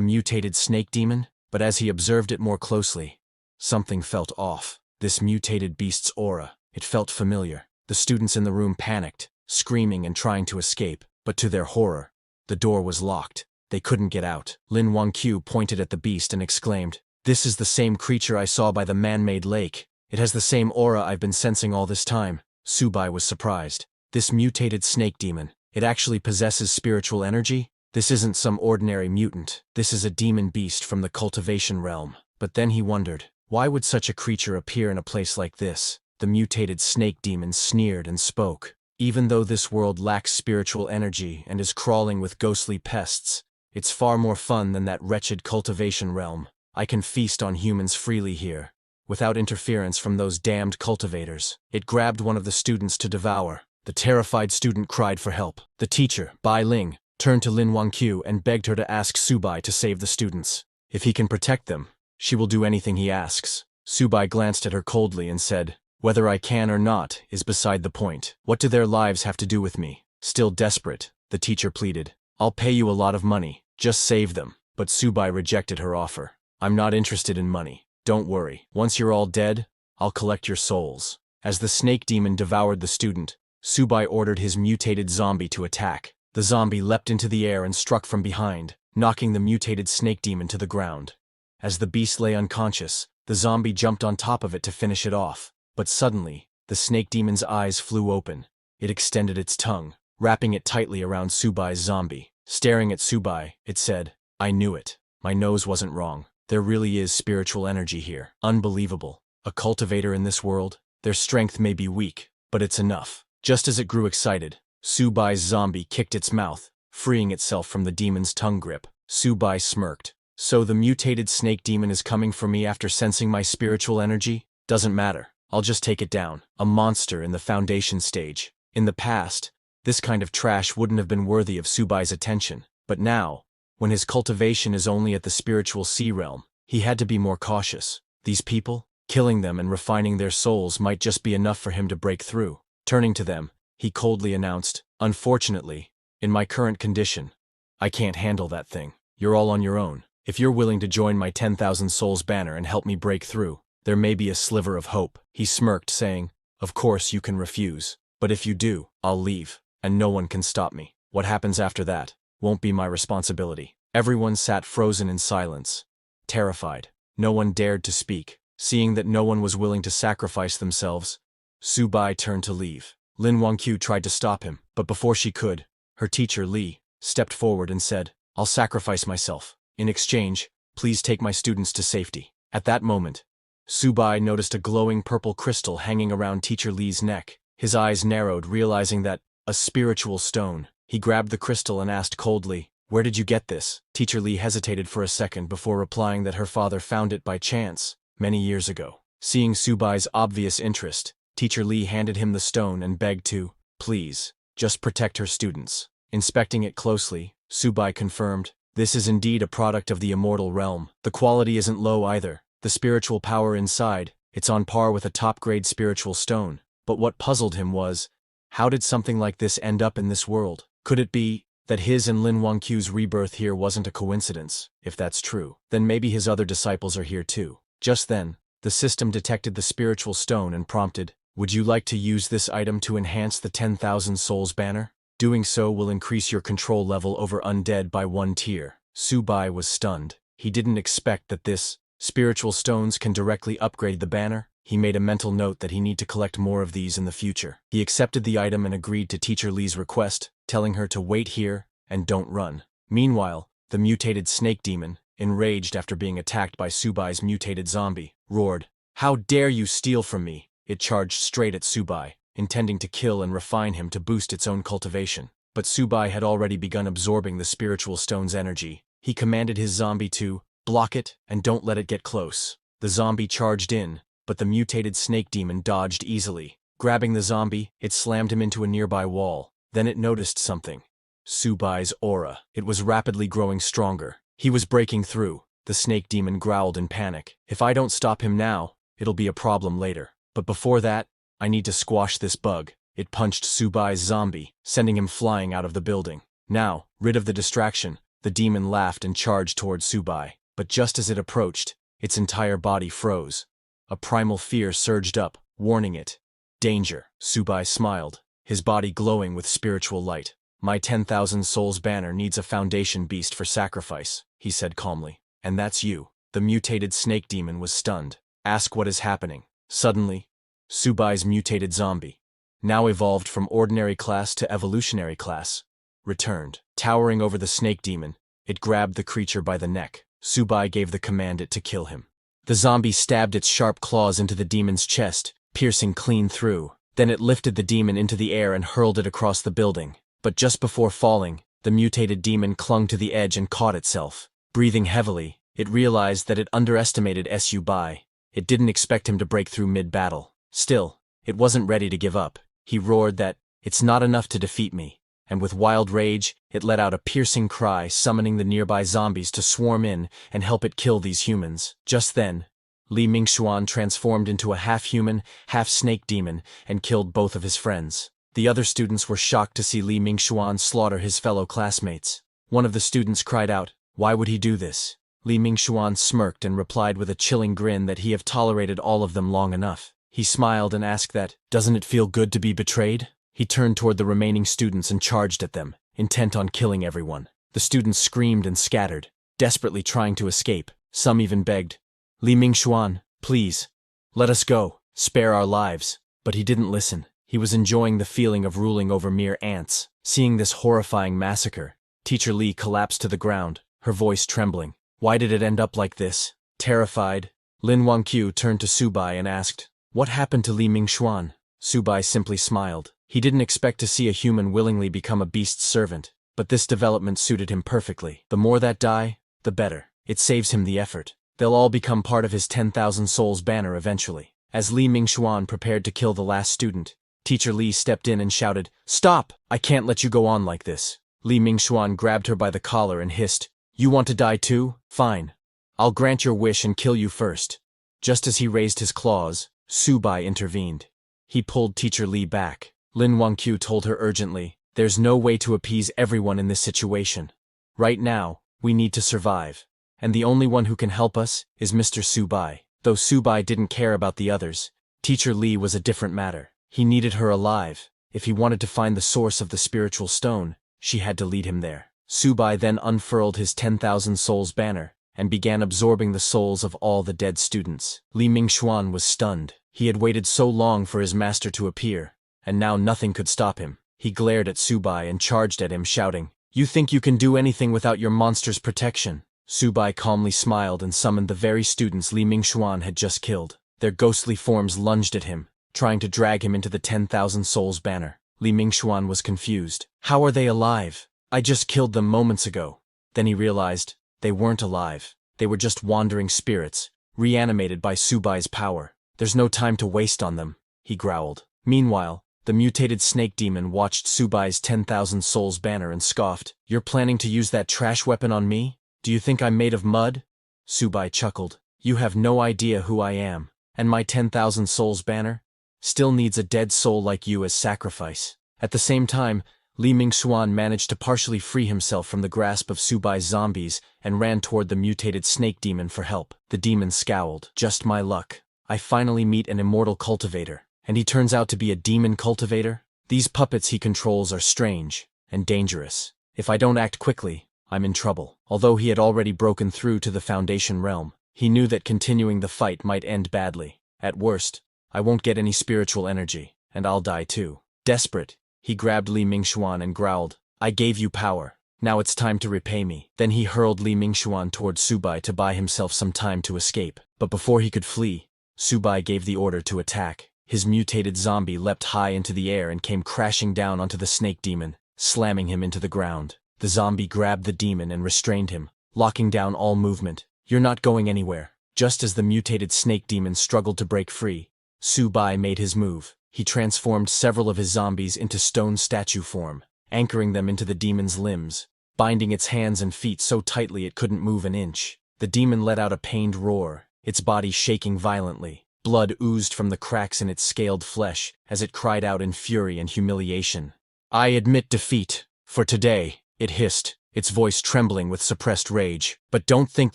mutated snake demon? But as he observed it more closely, something felt off. This mutated beast's aura, it felt familiar. The students in the room panicked, screaming and trying to escape, but to their horror, the door was locked. They couldn't get out. Lin Wangqiu pointed at the beast and exclaimed, "This is the same creature I saw by the man-made lake. It has the same aura I've been sensing all this time." Subai was surprised. This mutated snake demon, it actually possesses spiritual energy? This isn't some ordinary mutant. This is a demon beast from the cultivation realm. But then he wondered, why would such a creature appear in a place like this? The mutated snake demon sneered and spoke. Even though this world lacks spiritual energy and is crawling with ghostly pests, it's far more fun than that wretched cultivation realm. I can feast on humans freely here, without interference from those damned cultivators. It grabbed one of the students to devour. The terrified student cried for help. The teacher, Bai Ling, turned to Lin Wangqiu and begged her to ask Subai to save the students. If he can protect them, she will do anything he asks. Subai glanced at her coldly and said, "Whether I can or not is beside the point. What do their lives have to do with me?" Still desperate, the teacher pleaded, "I'll pay you a lot of money. Just save them." But Subai rejected her offer. "I'm not interested in money. Don't worry. Once you're all dead, I'll collect your souls." As the snake demon devoured the student, Subai ordered his mutated zombie to attack. The zombie leapt into the air and struck from behind, knocking the mutated snake demon to the ground. As the beast lay unconscious, the zombie jumped on top of it to finish it off. But suddenly, the snake demon's eyes flew open. It extended its tongue, wrapping it tightly around Subai's zombie. Staring at Subai, it said, "I knew it. My nose wasn't wrong. There really is spiritual energy here. Unbelievable. A cultivator in this world? Their strength may be weak, but it's enough." Just as it grew excited, Subai's zombie kicked its mouth, freeing itself from the demon's tongue grip. Subai smirked. "So the mutated snake demon is coming for me after sensing my spiritual energy? Doesn't matter. I'll just take it down." A monster in the foundation stage. In the past, this kind of trash wouldn't have been worthy of Subai's attention. But now, when his cultivation is only at the spiritual sea realm, he had to be more cautious. These people, killing them and refining their souls might just be enough for him to break through. Turning to them, he coldly announced, "Unfortunately, in my current condition, I can't handle that thing. You're all on your own. If you're willing to join my 10,000 souls banner and help me break through, there may be a sliver of hope." He smirked, saying, "Of course you can refuse. But if you do, I'll leave, and no one can stop me. What happens after that won't be my responsibility." Everyone sat frozen in silence, terrified. No one dared to speak. Seeing that no one was willing to sacrifice themselves, Subai turned to leave. Lin Wangqiu tried to stop him, but before she could, her teacher Li stepped forward and said, "I'll sacrifice myself. In exchange, please take my students to safety." At that moment, Subai noticed a glowing purple crystal hanging around teacher Li's neck. His eyes narrowed, realizing that, a spiritual stone. He grabbed the crystal and asked coldly, "Where did you get this?" Teacher Li hesitated for a second before replying that her father found it by chance, many years ago. Seeing Subai's obvious interest, Teacher Li handed him the stone and begged to, "Please, just protect her students." Inspecting it closely, Subai confirmed, "This is indeed a product of the immortal realm. The quality isn't low either. The spiritual power inside, it's on par with a top-grade spiritual stone." But what puzzled him was, how did something like this end up in this world? Could it be that his and Lin Wangqiu's rebirth here wasn't a coincidence? If that's true, then maybe his other disciples are here too. Just then, the system detected the spiritual stone and prompted, "Would you like to use this item to enhance the 10,000 souls banner? Doing so will increase your control level over undead by 1 tier." Subai was stunned. He didn't expect that this spiritual stones can directly upgrade the banner. He made a mental note that he need to collect more of these in the future. He accepted the item and agreed to Teacher Li's request, telling her to wait here and don't run. Meanwhile, the mutated snake demon, enraged after being attacked by Subai's mutated zombie, roared, "How dare you steal from me!" It charged straight at Subai, intending to kill and refine him to boost its own cultivation. But Subai had already begun absorbing the spiritual stone's energy. He commanded his zombie to block it and don't let it get close. The zombie charged in, but the mutated snake demon dodged easily. Grabbing the zombie, it slammed him into a nearby wall. Then it noticed something. Subai's aura. It was rapidly growing stronger. He was breaking through. The snake demon growled in panic. "If I don't stop him now, it'll be a problem later. But before that, I need to squash this bug. It punched Subai's zombie, sending him flying out of the building. Now, rid of the distraction, the demon laughed and charged towards Subai. But just as it approached, its entire body froze. A primal fear surged up, warning it. Danger, Subai smiled, his body glowing with spiritual light. My 10,000 souls banner needs a foundation beast for sacrifice, he said calmly. And that's you. The mutated snake demon was stunned. Ask what is happening. Suddenly, Subai's mutated zombie, now evolved from ordinary class to evolutionary class, returned. Towering over the snake demon, it grabbed the creature by the neck. Subai gave the command it to kill him. The zombie stabbed its sharp claws into the demon's chest, piercing clean through. Then it lifted the demon into the air and hurled it across the building. But just before falling, the mutated demon clung to the edge and caught itself. Breathing heavily, it realized that it underestimated Subai. It didn't expect him to break through mid-battle. Still, it wasn't ready to give up. He roared that, "It's not enough to defeat me." And with wild rage, it let out a piercing cry, summoning the nearby zombies to swarm in and help it kill these humans. Just then, Li Mingxuan transformed into a half-human, half-snake demon and killed both of his friends. The other students were shocked to see Li Mingxuan slaughter his fellow classmates. One of the students cried out, "Why would he do this?" Li Mingxuan smirked and replied with a chilling grin that he have tolerated all of them long enough. He smiled and asked that, "Doesn't it feel good to be betrayed?" He turned toward the remaining students and charged at them, intent on killing everyone. The students screamed and scattered, desperately trying to escape. Some even begged, "Li Mingxuan, please, let us go, spare our lives." But he didn't listen. He was enjoying the feeling of ruling over mere ants. Seeing this horrifying massacre, Teacher Li collapsed to the ground, her voice trembling. Why did it end up like this? Terrified, Lin Wangqiu turned to Subai and asked, "What happened to Li Mingxuan?" Subai simply smiled. He didn't expect to see a human willingly become a beast's servant, but this development suited him perfectly. The more that die, the better. It saves him the effort. They'll all become part of his 10,000 souls banner eventually. As Li Mingxuan prepared to kill the last student, Teacher Li stepped in and shouted, "Stop! I can't let you go on like this." Li Mingxuan grabbed her by the collar and hissed, "You want to die too? Fine. I'll grant your wish and kill you first." Just as he raised his claws, Subai intervened. He pulled Teacher Li back. Lin Wangqiu told her urgently, "There's no way to appease everyone in this situation. Right now, we need to survive. And the only one who can help us is Mr. Subai." Though Subai didn't care about the others, Teacher Li was a different matter. He needed her alive. If he wanted to find the source of the spiritual stone, she had to lead him there. Subai then unfurled his 10,000 souls banner and began absorbing the souls of all the dead students. Li Mingxuan was stunned. He had waited so long for his master to appear, and now nothing could stop him. He glared at Subai and charged at him, shouting, "You think you can do anything without your monster's protection?" Subai calmly smiled and summoned the very students Li Mingxuan had just killed. Their ghostly forms lunged at him, trying to drag him into the 10,000 souls banner. Li Mingxuan was confused. "How are they alive? I just killed them moments ago." Then he realized, they weren't alive. They were just wandering spirits, reanimated by Subai's power. "There's no time to waste on them," he growled. Meanwhile, the mutated snake demon watched Subai's 10,000 souls banner and scoffed, "You're planning to use that trash weapon on me? Do you think I'm made of mud?" Subai chuckled. "You have no idea who I am, and my 10,000 souls banner still needs a dead soul like you as sacrifice." At the same time, Li Mingxuan managed to partially free himself from the grasp of Subai's zombies and ran toward the mutated snake demon for help. The demon scowled. "Just my luck. I finally meet an immortal cultivator, and he turns out to be a demon cultivator? These puppets he controls are strange and dangerous. If I don't act quickly, I'm in trouble." Although he had already broken through to the Foundation realm, he knew that continuing the fight might end badly. At worst, I won't get any spiritual energy, and I'll die too. Desperate, he grabbed Li Mingxuan and growled, "I gave you power. Now it's time to repay me." Then he hurled Li Mingxuan toward Subai to buy himself some time to escape. But before he could flee, Subai gave the order to attack. His mutated zombie leapt high into the air and came crashing down onto the snake demon, slamming him into the ground. The zombie grabbed the demon and restrained him, locking down all movement. "You're not going anywhere." Just as the mutated snake demon struggled to break free, Subai made his move. He transformed several of his zombies into stone statue form, anchoring them into the demon's limbs, binding its hands and feet so tightly it couldn't move an inch. The demon let out a pained roar, its body shaking violently. Blood oozed from the cracks in its scaled flesh as it cried out in fury and humiliation. "I admit defeat. For today," it hissed, its voice trembling with suppressed rage. "But don't think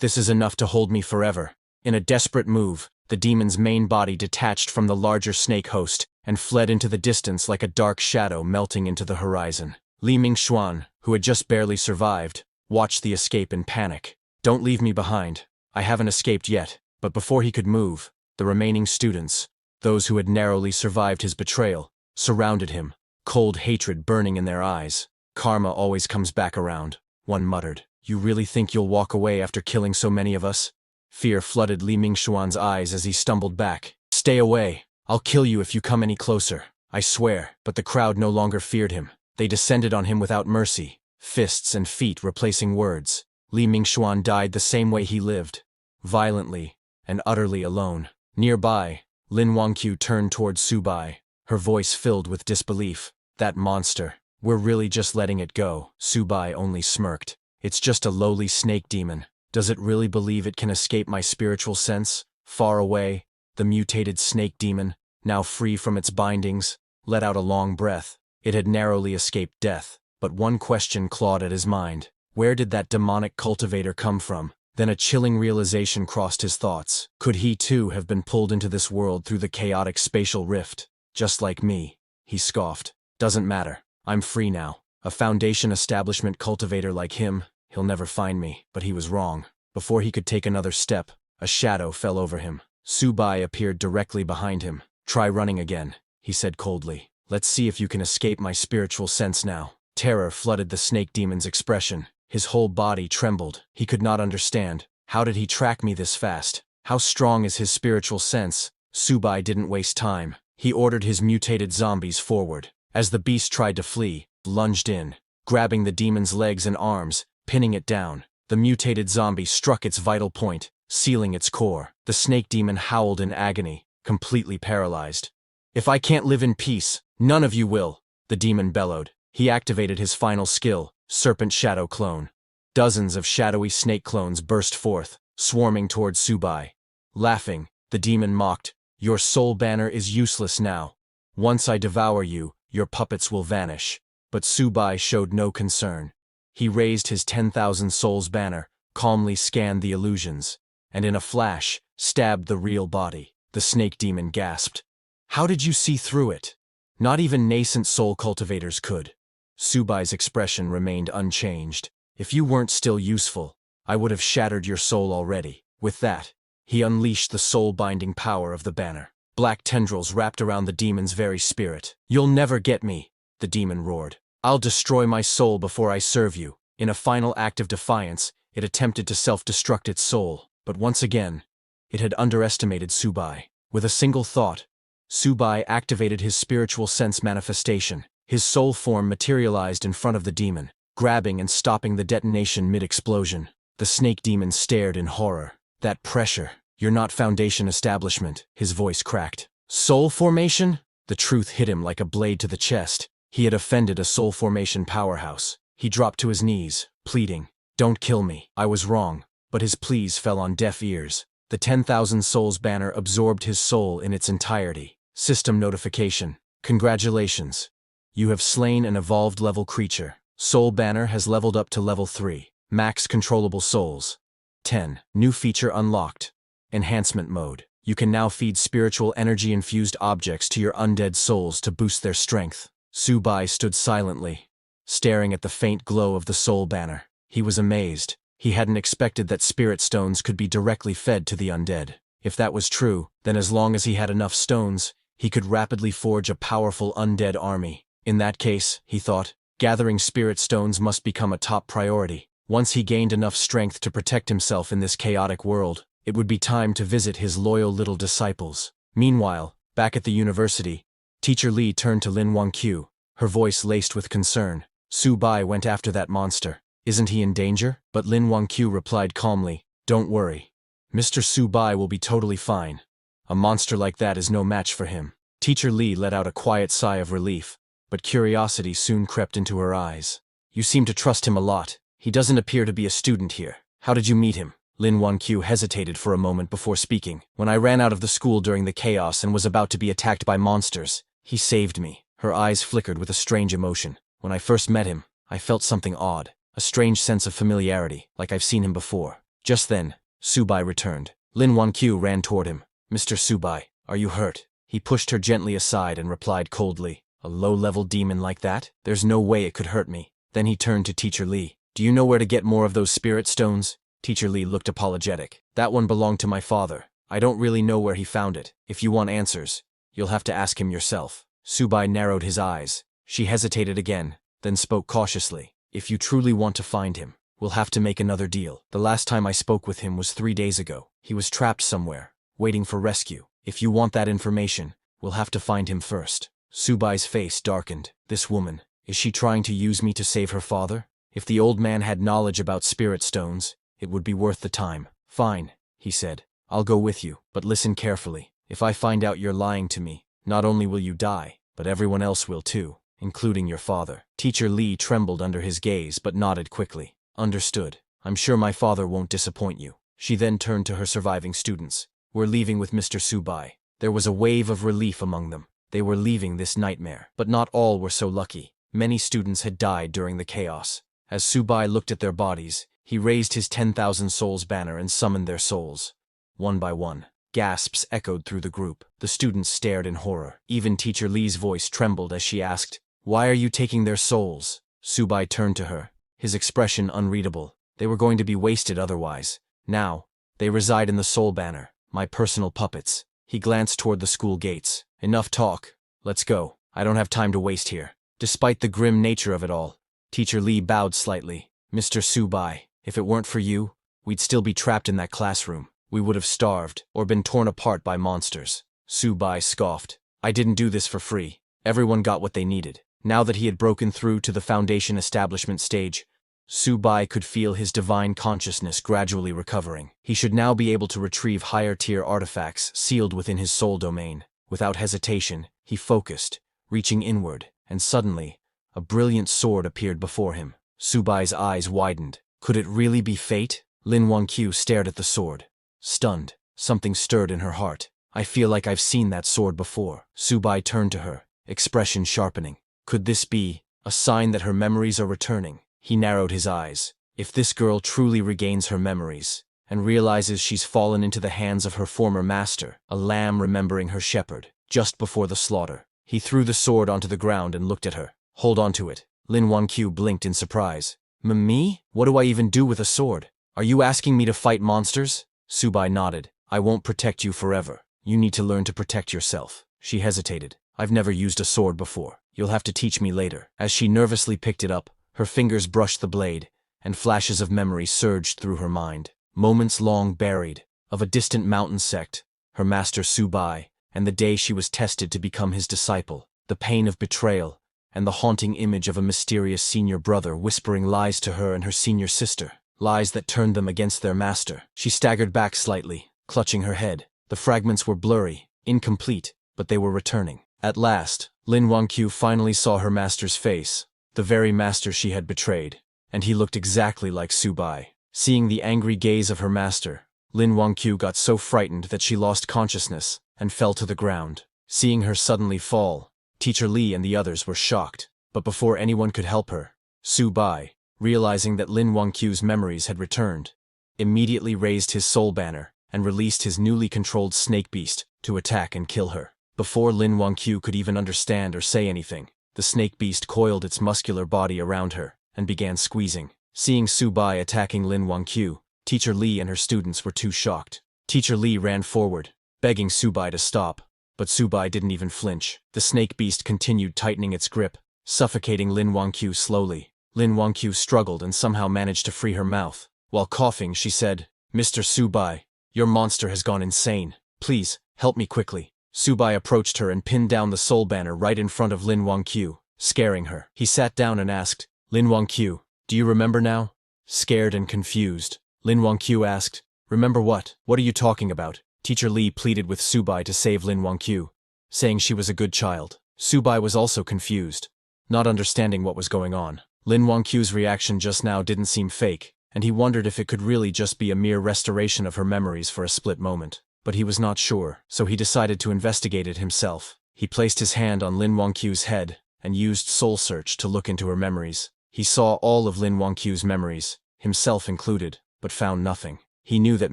this is enough to hold me forever." In a desperate move, the demon's main body detached from the larger snake host and fled into the distance like a dark shadow melting into the horizon. Li Mingxuan, who had just barely survived, watched the escape in panic. "Don't leave me behind. I haven't escaped yet." But before he could move, the remaining students, those who had narrowly survived his betrayal, surrounded him, cold hatred burning in their eyes. "Karma always comes back around," one muttered. "You really think you'll walk away after killing so many of us?" Fear flooded Li Mingxuan's eyes as he stumbled back. "Stay away. I'll kill you if you come any closer. I swear." But the crowd no longer feared him. They descended on him without mercy, fists and feet replacing words. Li Mingxuan died the same way he lived, violently and utterly alone. Nearby, Lin Wangqiu turned toward Subai, her voice filled with disbelief. "That monster. We're really just letting it go." Subai only smirked. "It's just a lowly snake demon. Does it really believe it can escape my spiritual sense?" Far away, the mutated snake demon, now free from its bindings, let out a long breath. It had narrowly escaped death, but one question clawed at his mind. Where did that demonic cultivator come from? Then a chilling realization crossed his thoughts. Could he too have been pulled into this world through the chaotic spatial rift? "Just like me," he scoffed. "Doesn't matter. I'm free now. A Foundation establishment cultivator like him, he'll never find me." But he was wrong. Before he could take another step, a shadow fell over him. Subai appeared directly behind him. "Try running again," he said coldly. "Let's see if you can escape my spiritual sense now." Terror flooded the snake demon's expression. His whole body trembled. He could not understand. How did he track me this fast? How strong is his spiritual sense? Subai didn't waste time. He ordered his mutated zombies forward. As the beast tried to flee, lunged in, grabbing the demon's legs and arms, pinning it down. The mutated zombie struck its vital point, sealing its core. The snake demon howled in agony, completely paralyzed. "If I can't live in peace, none of you will," the demon bellowed. He activated his final skill, Serpent Shadow Clone. Dozens of shadowy snake clones burst forth, swarming toward Subai. Laughing, the demon mocked, "Your soul banner is useless now. Once I devour you, your puppets will vanish." But Subai showed no concern. He raised his 10,000 souls banner, calmly scanned the illusions, and in a flash, stabbed the real body. The snake demon gasped. "How did you see through it?" "Not even nascent soul cultivators could." Subai's expression remained unchanged. "If you weren't still useful, I would have shattered your soul already." With that, he unleashed the soul-binding power of the banner. Black tendrils wrapped around the demon's very spirit. "You'll never get me," the demon roared. "I'll destroy my soul before I serve you." In a final act of defiance, it attempted to self-destruct its soul, but once again, it had underestimated Subai. With a single thought, Subai activated his spiritual sense manifestation. His soul form materialized in front of the demon, grabbing and stopping the detonation mid-explosion. The snake demon stared in horror. "That pressure. You're not Foundation establishment," his voice cracked. "Soul formation?" The truth hit him like a blade to the chest. He had offended a soul formation powerhouse. He dropped to his knees, pleading, "Don't kill me. I was wrong." But his pleas fell on deaf ears. The 10,000 souls banner absorbed his soul in its entirety. System notification. "Congratulations. You have slain an evolved level creature. Soul banner has leveled up to level 3. Max controllable souls. 10. New feature unlocked. Enhancement mode. You can now feed spiritual energy-infused objects to your undead souls to boost their strength." Subai stood silently, staring at the faint glow of the soul banner. He was amazed. He hadn't expected that spirit stones could be directly fed to the undead. If that was true, then as long as he had enough stones, he could rapidly forge a powerful undead army. In that case, he thought, gathering spirit stones must become a top priority. Once he gained enough strength to protect himself in this chaotic world, it would be time to visit his loyal little disciples. Meanwhile, back at the university, Teacher Li turned to Lin Wangqiu, her voice laced with concern. "Subai went after that monster. Isn't he in danger?" But Lin Wangqiu replied calmly, "Don't worry. Mr. Subai will be totally fine. A monster like that is no match for him." Teacher Li let out a quiet sigh of relief, but curiosity soon crept into her eyes. "You seem to trust him a lot. He doesn't appear to be a student here. How did you meet him?" Lin Wanqiu hesitated for a moment before speaking. When I ran out of the school during the chaos and was about to be attacked by monsters, he saved me. Her eyes flickered with a strange emotion. When I first met him, I felt something odd, a strange sense of familiarity, like I've seen him before. Just then, Subai returned. Lin Wanqiu ran toward him. Mr. Subai, are you hurt? He pushed her gently aside and replied coldly, a low-level demon like that? There's no way it could hurt me. Then he turned to Teacher Li. Do you know where to get more of those spirit stones? Teacher Li looked apologetic. That one belonged to my father. I don't really know where he found it. If you want answers, you'll have to ask him yourself. Subai narrowed his eyes. She hesitated again, then spoke cautiously. If you truly want to find him, we'll have to make another deal. The last time I spoke with him was 3 days ago. He was trapped somewhere, waiting for rescue. If you want that information, we'll have to find him first. Subai's face darkened. This woman, is she trying to use me to save her father? If the old man had knowledge about spirit stones, it would be worth the time. Fine, he said. I'll go with you, but listen carefully. If I find out you're lying to me, not only will you die, but everyone else will too, including your father. Teacher Li trembled under his gaze but nodded quickly. Understood. I'm sure my father won't disappoint you. She then turned to her surviving students. We're leaving with Mr. Subai. There was a wave of relief among them. They were leaving this nightmare. But not all were so lucky. Many students had died during the chaos. As Subai looked at their bodies, he raised his 10,000 souls banner and summoned their souls. One by one, gasps echoed through the group. The students stared in horror. Even Teacher Li's voice trembled as she asked, "Why are you taking their souls?" Subai turned to her, his expression unreadable. They were going to be wasted otherwise. Now, they reside in the soul banner, my personal puppets. He glanced toward the school gates. Enough talk. Let's go. I don't have time to waste here. Despite the grim nature of it all, Teacher Li bowed slightly. Mr. Subai, if it weren't for you, we'd still be trapped in that classroom. We would have starved, or been torn apart by monsters. Subai scoffed. I didn't do this for free. Everyone got what they needed. Now that he had broken through to the Foundation establishment stage, Subai could feel his divine consciousness gradually recovering. He should now be able to retrieve higher-tier artifacts sealed within his soul domain. Without hesitation, he focused, reaching inward, and suddenly, a brilliant sword appeared before him. Subai's eyes widened. Could it really be fate? Lin Wanqiu stared at the sword. Stunned, something stirred in her heart. I feel like I've seen that sword before. Subai turned to her, expression sharpening. Could this be a sign that her memories are returning? He narrowed his eyes. If this girl truly regains her memories, and realizes she's fallen into the hands of her former master, a lamb remembering her shepherd, just before the slaughter. He threw the sword onto the ground and looked at her. Hold on to it. Lin Wanqiu blinked in surprise. Me? What do I even do with a sword? Are you asking me to fight monsters? Subai nodded. I won't protect you forever. You need to learn to protect yourself. She hesitated. I've never used a sword before. You'll have to teach me later. As she nervously picked it up, her fingers brushed the blade, and flashes of memory surged through her mind. Moments long buried, of a distant mountain sect, her master Subai, and the day she was tested to become his disciple, the pain of betrayal, and the haunting image of a mysterious senior brother whispering lies to her and her senior sister, lies that turned them against their master. She staggered back slightly, clutching her head. The fragments were blurry, incomplete, but they were returning. At last, Lin Wanqiu finally saw her master's face, the very master she had betrayed, and he looked exactly like Subai. Seeing the angry gaze of her master, Lin Wanqiu got so frightened that she lost consciousness and fell to the ground. Seeing her suddenly fall, Teacher Li and the others were shocked, but before anyone could help her, Subai, realizing that Lin Wanqiu's memories had returned, immediately raised his soul banner and released his newly controlled snake beast to attack and kill her. Before Lin Wanqiu could even understand or say anything, the snake beast coiled its muscular body around her and began squeezing. Seeing Subai attacking Lin Wanqiu, Teacher Li and her students were too shocked. Teacher Li ran forward, begging Subai to stop, but Subai didn't even flinch. The snake beast continued tightening its grip, suffocating Lin Wanqiu slowly. Lin Wanqiu struggled and somehow managed to free her mouth. While coughing, she said, "Mr. Subai, your monster has gone insane. Please, help me quickly." Subai approached her and pinned down the soul banner right in front of Lin Wanqiu, scaring her. He sat down and asked, "Lin Wanqiu, do you remember now?" Scared and confused, Lin Wanqiu asked, "Remember what? What are you talking about?" Teacher Li pleaded with Subai to save Lin Wanqiu, saying she was a good child. Subai was also confused, not understanding what was going on. Lin Wanqiu's reaction just now didn't seem fake. and he wondered if it could really just be a mere restoration of her memories for a split moment. But he was not sure, so he decided to investigate it himself. He placed his hand on Lin Wangqiu's head and used Soul Search to look into her memories. He saw all of Lin Wangqiu's memories, himself included, but found nothing. He knew that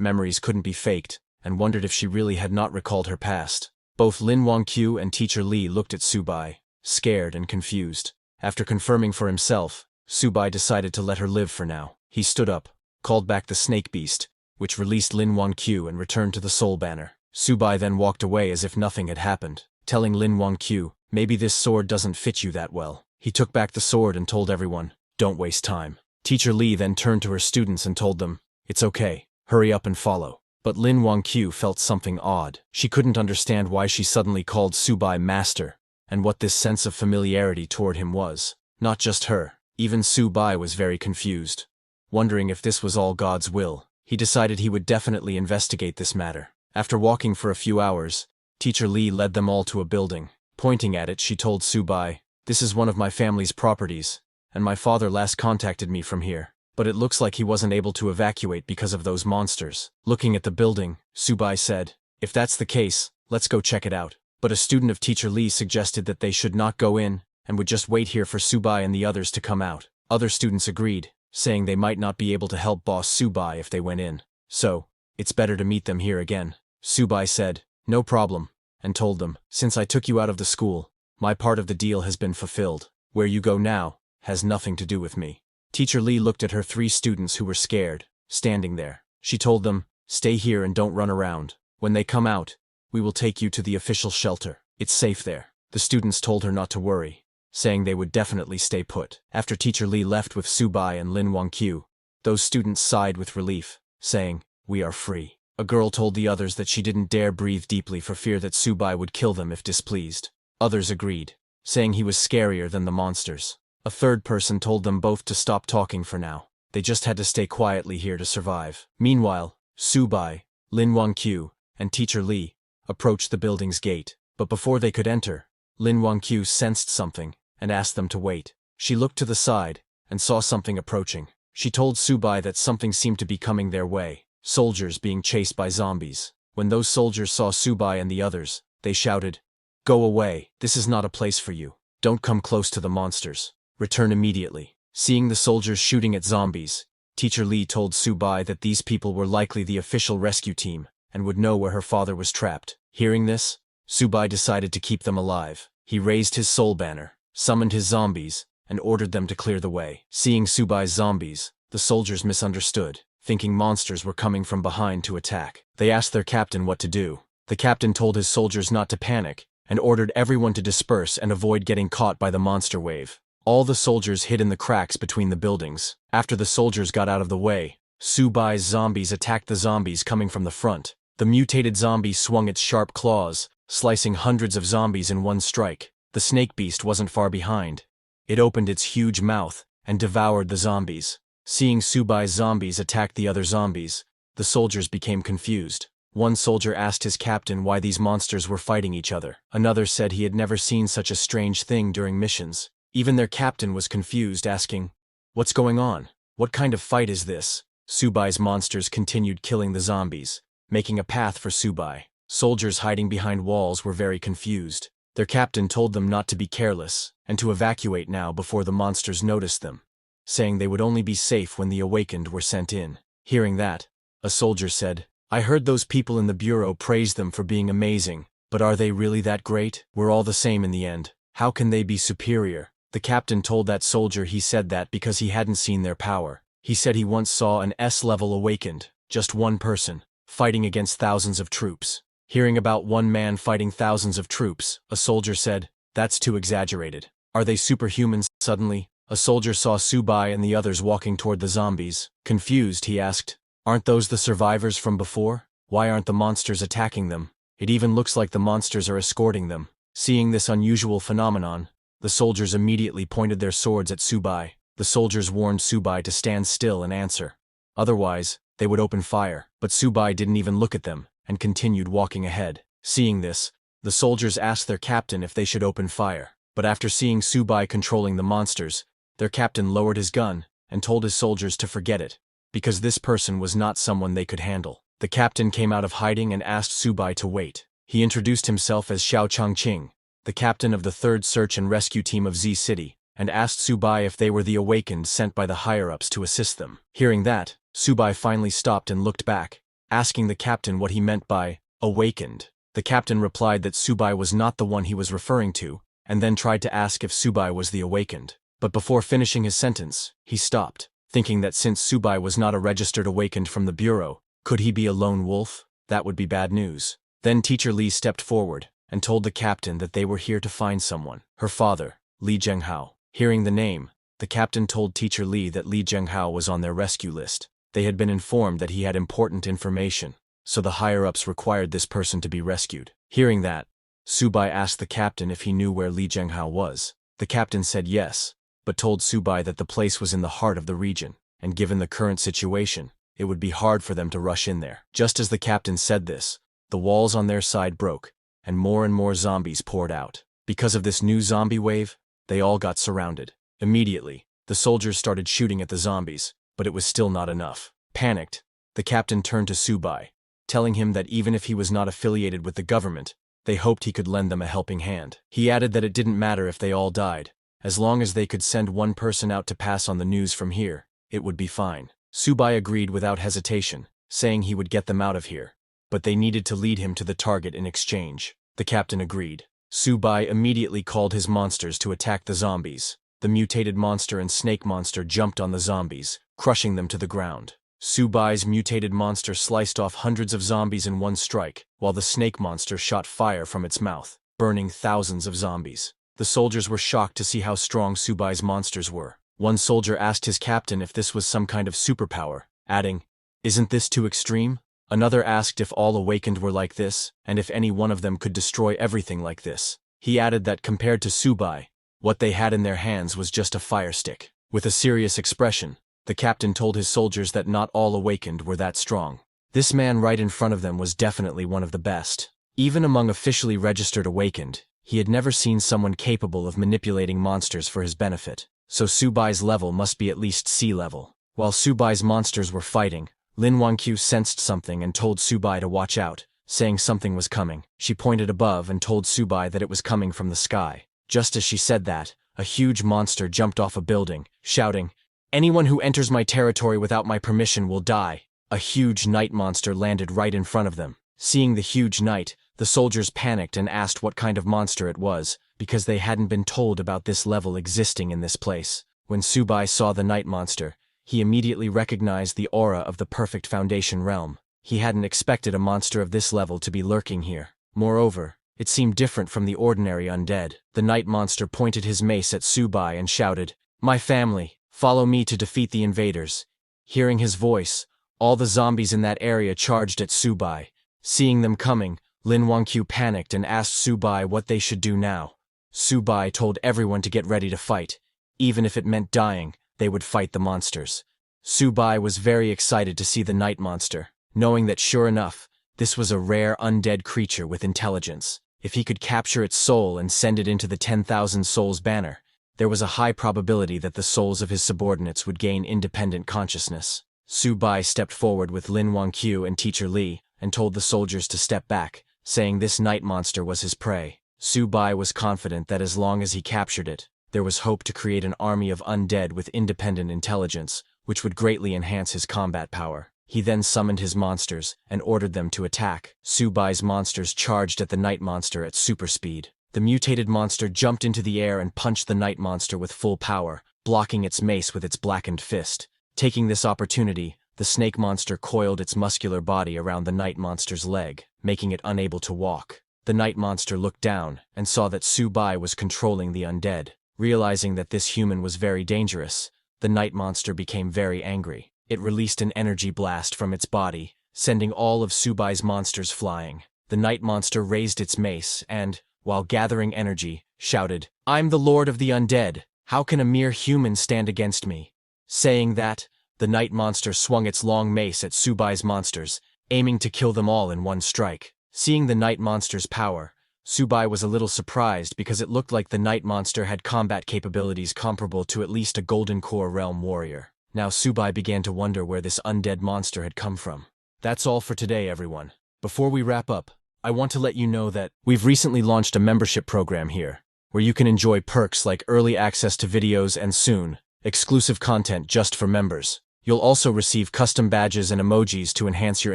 memories couldn't be faked, and wondered if she really had not recalled her past. Both Lin Wangqiu and Teacher Li looked at Subai, scared and confused. After confirming for himself, Subai decided to let her live for now. He stood up, called back the snake beast, which released Lin Wangqiu and returned to the soul banner. Subai then walked away as if nothing had happened, telling Lin Wangqiu, "Maybe this sword doesn't fit you that well." He took back the sword and told everyone, "Don't waste time." Teacher Li then turned to her students and told them, "It's okay, hurry up and follow." But Lin Wangqiu felt something odd. She couldn't understand why she suddenly called Subai master, and what this sense of familiarity toward him was. Not just her, even Subai was very confused. Wondering if this was all God's will, he decided he would definitely investigate this matter. After walking for a few hours, Teacher Li led them all to a building. Pointing at it, she told Subai, "This is one of my family's properties, and my father last contacted me from here. But it looks like he wasn't able to evacuate because of those monsters." Looking at the building, Subai said, "If that's the case, let's go check it out." But a student of Teacher Li suggested that they should not go in, and would just wait here for Subai and the others to come out. Other students agreed, saying they might not be able to help Boss Subai if they went in. So, it's better to meet them here again. Subai said, "No problem," and told them, "Since I took you out of the school, my part of the deal has been fulfilled. Where you go now has nothing to do with me." Teacher Li looked at her 3 students who were scared, standing there. She told them, "Stay here and don't run around. When they come out, we will take you to the official shelter. It's safe there." The students told her not to worry, saying they would definitely stay put. After Teacher Li left with Subai and Lin Wangqiu, those students sighed with relief, saying, "We are free." A girl told the others that she didn't dare breathe deeply for fear that Subai would kill them if displeased. Others agreed, saying he was scarier than the monsters. A third person told them both to stop talking for now. They just had to stay quietly here to survive. Meanwhile, Subai, Lin Wangqiu, and Teacher Li approached the building's gate. But before they could enter, Lin Wangqiu sensed something and asked them to wait. She looked to the side and saw something approaching. She told Subai that something seemed to be coming their way. Soldiers being chased by zombies. When those soldiers saw Subai and the others, they shouted, "Go away, this is not a place for you. Don't come close to the monsters. Return immediately." Seeing the soldiers shooting at zombies, Teacher Li told Subai that these people were likely the official rescue team and would know where her father was trapped. Hearing this, Subai decided to keep them alive. He raised his soul banner, summoned his zombies, and ordered them to clear the way. Seeing Subai's zombies, the soldiers misunderstood, thinking monsters were coming from behind to attack. They asked their captain what to do. The captain told his soldiers not to panic and ordered everyone to disperse and avoid getting caught by the monster wave. All the soldiers hid in the cracks between the buildings. After the soldiers got out of the way, Subai's zombies attacked the zombies coming from the front. The mutated zombie swung its sharp claws, slicing hundreds of zombies in one strike. The snake beast wasn't far behind. It opened its huge mouth and devoured the zombies. Seeing Subai's zombies attack the other zombies, the soldiers became confused. One soldier asked his captain why these monsters were fighting each other. Another said he had never seen such a strange thing during missions. Even their captain was confused, asking, "What's going on? What kind of fight is this?" Subai's monsters continued killing the zombies, making a path for Subai. Soldiers hiding behind walls were very confused. Their captain told them not to be careless and to evacuate now before the monsters noticed them, saying they would only be safe when the awakened were sent in. Hearing that, a soldier said, "I heard those people in the bureau praise them for being amazing, but are they really that great? We're all the same in the end. How can they be superior?" The captain told that soldier he said that because he hadn't seen their power. He said he once saw an S-level awakened, just one person, fighting against thousands of troops. Hearing about one man fighting thousands of troops, a soldier said, "That's too exaggerated. Are they superhumans?" Suddenly, a soldier saw Subai and the others walking toward the zombies. Confused, he asked, "Aren't those the survivors from before? Why aren't the monsters attacking them? It even looks like the monsters are escorting them." Seeing this unusual phenomenon, the soldiers immediately pointed their swords at Subai. The soldiers warned Subai to stand still and answer. Otherwise, they would open fire. But Subai didn't even look at them and continued walking ahead. Seeing this, the soldiers asked their captain if they should open fire. But after seeing Subai controlling the monsters, their captain lowered his gun and told his soldiers to forget it, because this person was not someone they could handle. The captain came out of hiding and asked Subai to wait. He introduced himself as Xiao Changqing, the captain of the 3rd Search and Rescue Team of Z City, and asked Subai if they were the awakened sent by the higher-ups to assist them. Hearing that, Subai finally stopped and looked back, asking the captain what he meant by awakened. The captain replied that Subai was not the one he was referring to, and then tried to ask if Subai was the awakened. But before finishing his sentence, he stopped, thinking that since Subai was not a registered awakened from the bureau, could he be a lone wolf? That would be bad news. Then Teacher Li stepped forward and told the captain that they were here to find someone, her father, Li Zhenghao. Hearing the name, the captain told Teacher Li that Li Zhenghao was on their rescue list. They had been informed that he had important information, so the higher-ups required this person to be rescued. Hearing that, Subai asked the captain if he knew where Li Zhenghao was. The captain said yes, but told Subai that the place was in the heart of the region, and given the current situation, it would be hard for them to rush in there. Just as the captain said this, the walls on their side broke, and more zombies poured out. Because of this new zombie wave, they all got surrounded. Immediately, the soldiers started shooting at the zombies, but it was still not enough. Panicked, the captain turned to Subai, telling him that even if he was not affiliated with the government, they hoped he could lend them a helping hand. He added that it didn't matter if they all died, as long as they could send one person out to pass on the news from here, it would be fine. Subai agreed without hesitation, saying he would get them out of here, but they needed to lead him to the target in exchange. The captain agreed. Subai immediately called his monsters to attack the zombies. The mutated monster and snake monster jumped on the zombies, crushing them to the ground. Subai's mutated monster sliced off hundreds of zombies in one strike, while the snake monster shot fire from its mouth, burning thousands of zombies. The soldiers were shocked to see how strong Subai's monsters were. One soldier asked his captain if this was some kind of superpower, adding, "Isn't this too extreme?" Another asked if all awakened were like this, and if any one of them could destroy everything like this. He added that compared to Subai, what they had in their hands was just a fire stick. With a serious expression, the captain told his soldiers that not all awakened were that strong. This man right in front of them was definitely one of the best. Even among officially registered awakened, he had never seen someone capable of manipulating monsters for his benefit, so Subai's level must be at least C level. While Subai's monsters were fighting, Lin Wangqiu sensed something and told Subai to watch out, saying something was coming. She pointed above and told Subai that it was coming from the sky. Just as she said that, a huge monster jumped off a building, shouting, "Anyone who enters my territory without my permission will die." A huge night monster landed right in front of them. Seeing the huge night, the soldiers panicked and asked what kind of monster it was, because they hadn't been told about this level existing in this place. When Subai saw the night monster, he immediately recognized the aura of the perfect foundation realm. He hadn't expected a monster of this level to be lurking here. Moreover, it seemed different from the ordinary undead. The night monster pointed his mace at Subai and shouted, "My family, follow me to defeat the invaders." Hearing his voice, all the zombies in that area charged at Subai. Seeing them coming, Lin Wangqiu panicked and asked Subai what they should do now. Subai told everyone to get ready to fight. Even if it meant dying, they would fight the monsters. Subai was very excited to see the night monster, knowing that sure enough, this was a rare undead creature with intelligence. If he could capture its soul and send it into the 10,000 souls banner, there was a high probability that the souls of his subordinates would gain independent consciousness. Subai stepped forward with Lin Wangqiu and Teacher Li, and told the soldiers to step back, saying this night monster was his prey. Subai was confident that as long as he captured it, there was hope to create an army of undead with independent intelligence, which would greatly enhance his combat power. He then summoned his monsters and ordered them to attack. Subai's monsters charged at the night monster at super speed. The mutated monster jumped into the air and punched the night monster with full power, blocking its mace with its blackened fist. Taking this opportunity, the snake monster coiled its muscular body around the night monster's leg, making it unable to walk. The night monster looked down and saw that Subai was controlling the undead. Realizing that this human was very dangerous, the night monster became very angry. It released an energy blast from its body, sending all of Subai's monsters flying. The night monster raised its mace and, while gathering energy, shouted, "I'm the lord of the undead. How can a mere human stand against me?" Saying that, the night monster swung its long mace at Subai's monsters, aiming to kill them all in one strike. Seeing the night monster's power, Subai was a little surprised because it looked like the night monster had combat capabilities comparable to at least a Golden Core realm warrior. Now Subai began to wonder where this undead monster had come from. That's all for today, everyone. Before we wrap up, I want to let you know that we've recently launched a membership program here, where you can enjoy perks like early access to videos and soon, exclusive content just for members. You'll also receive custom badges and emojis to enhance your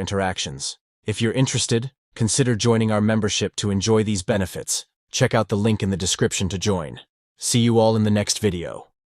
interactions. If you're interested, consider joining our membership to enjoy these benefits. Check out the link in the description to join. See you all in the next video.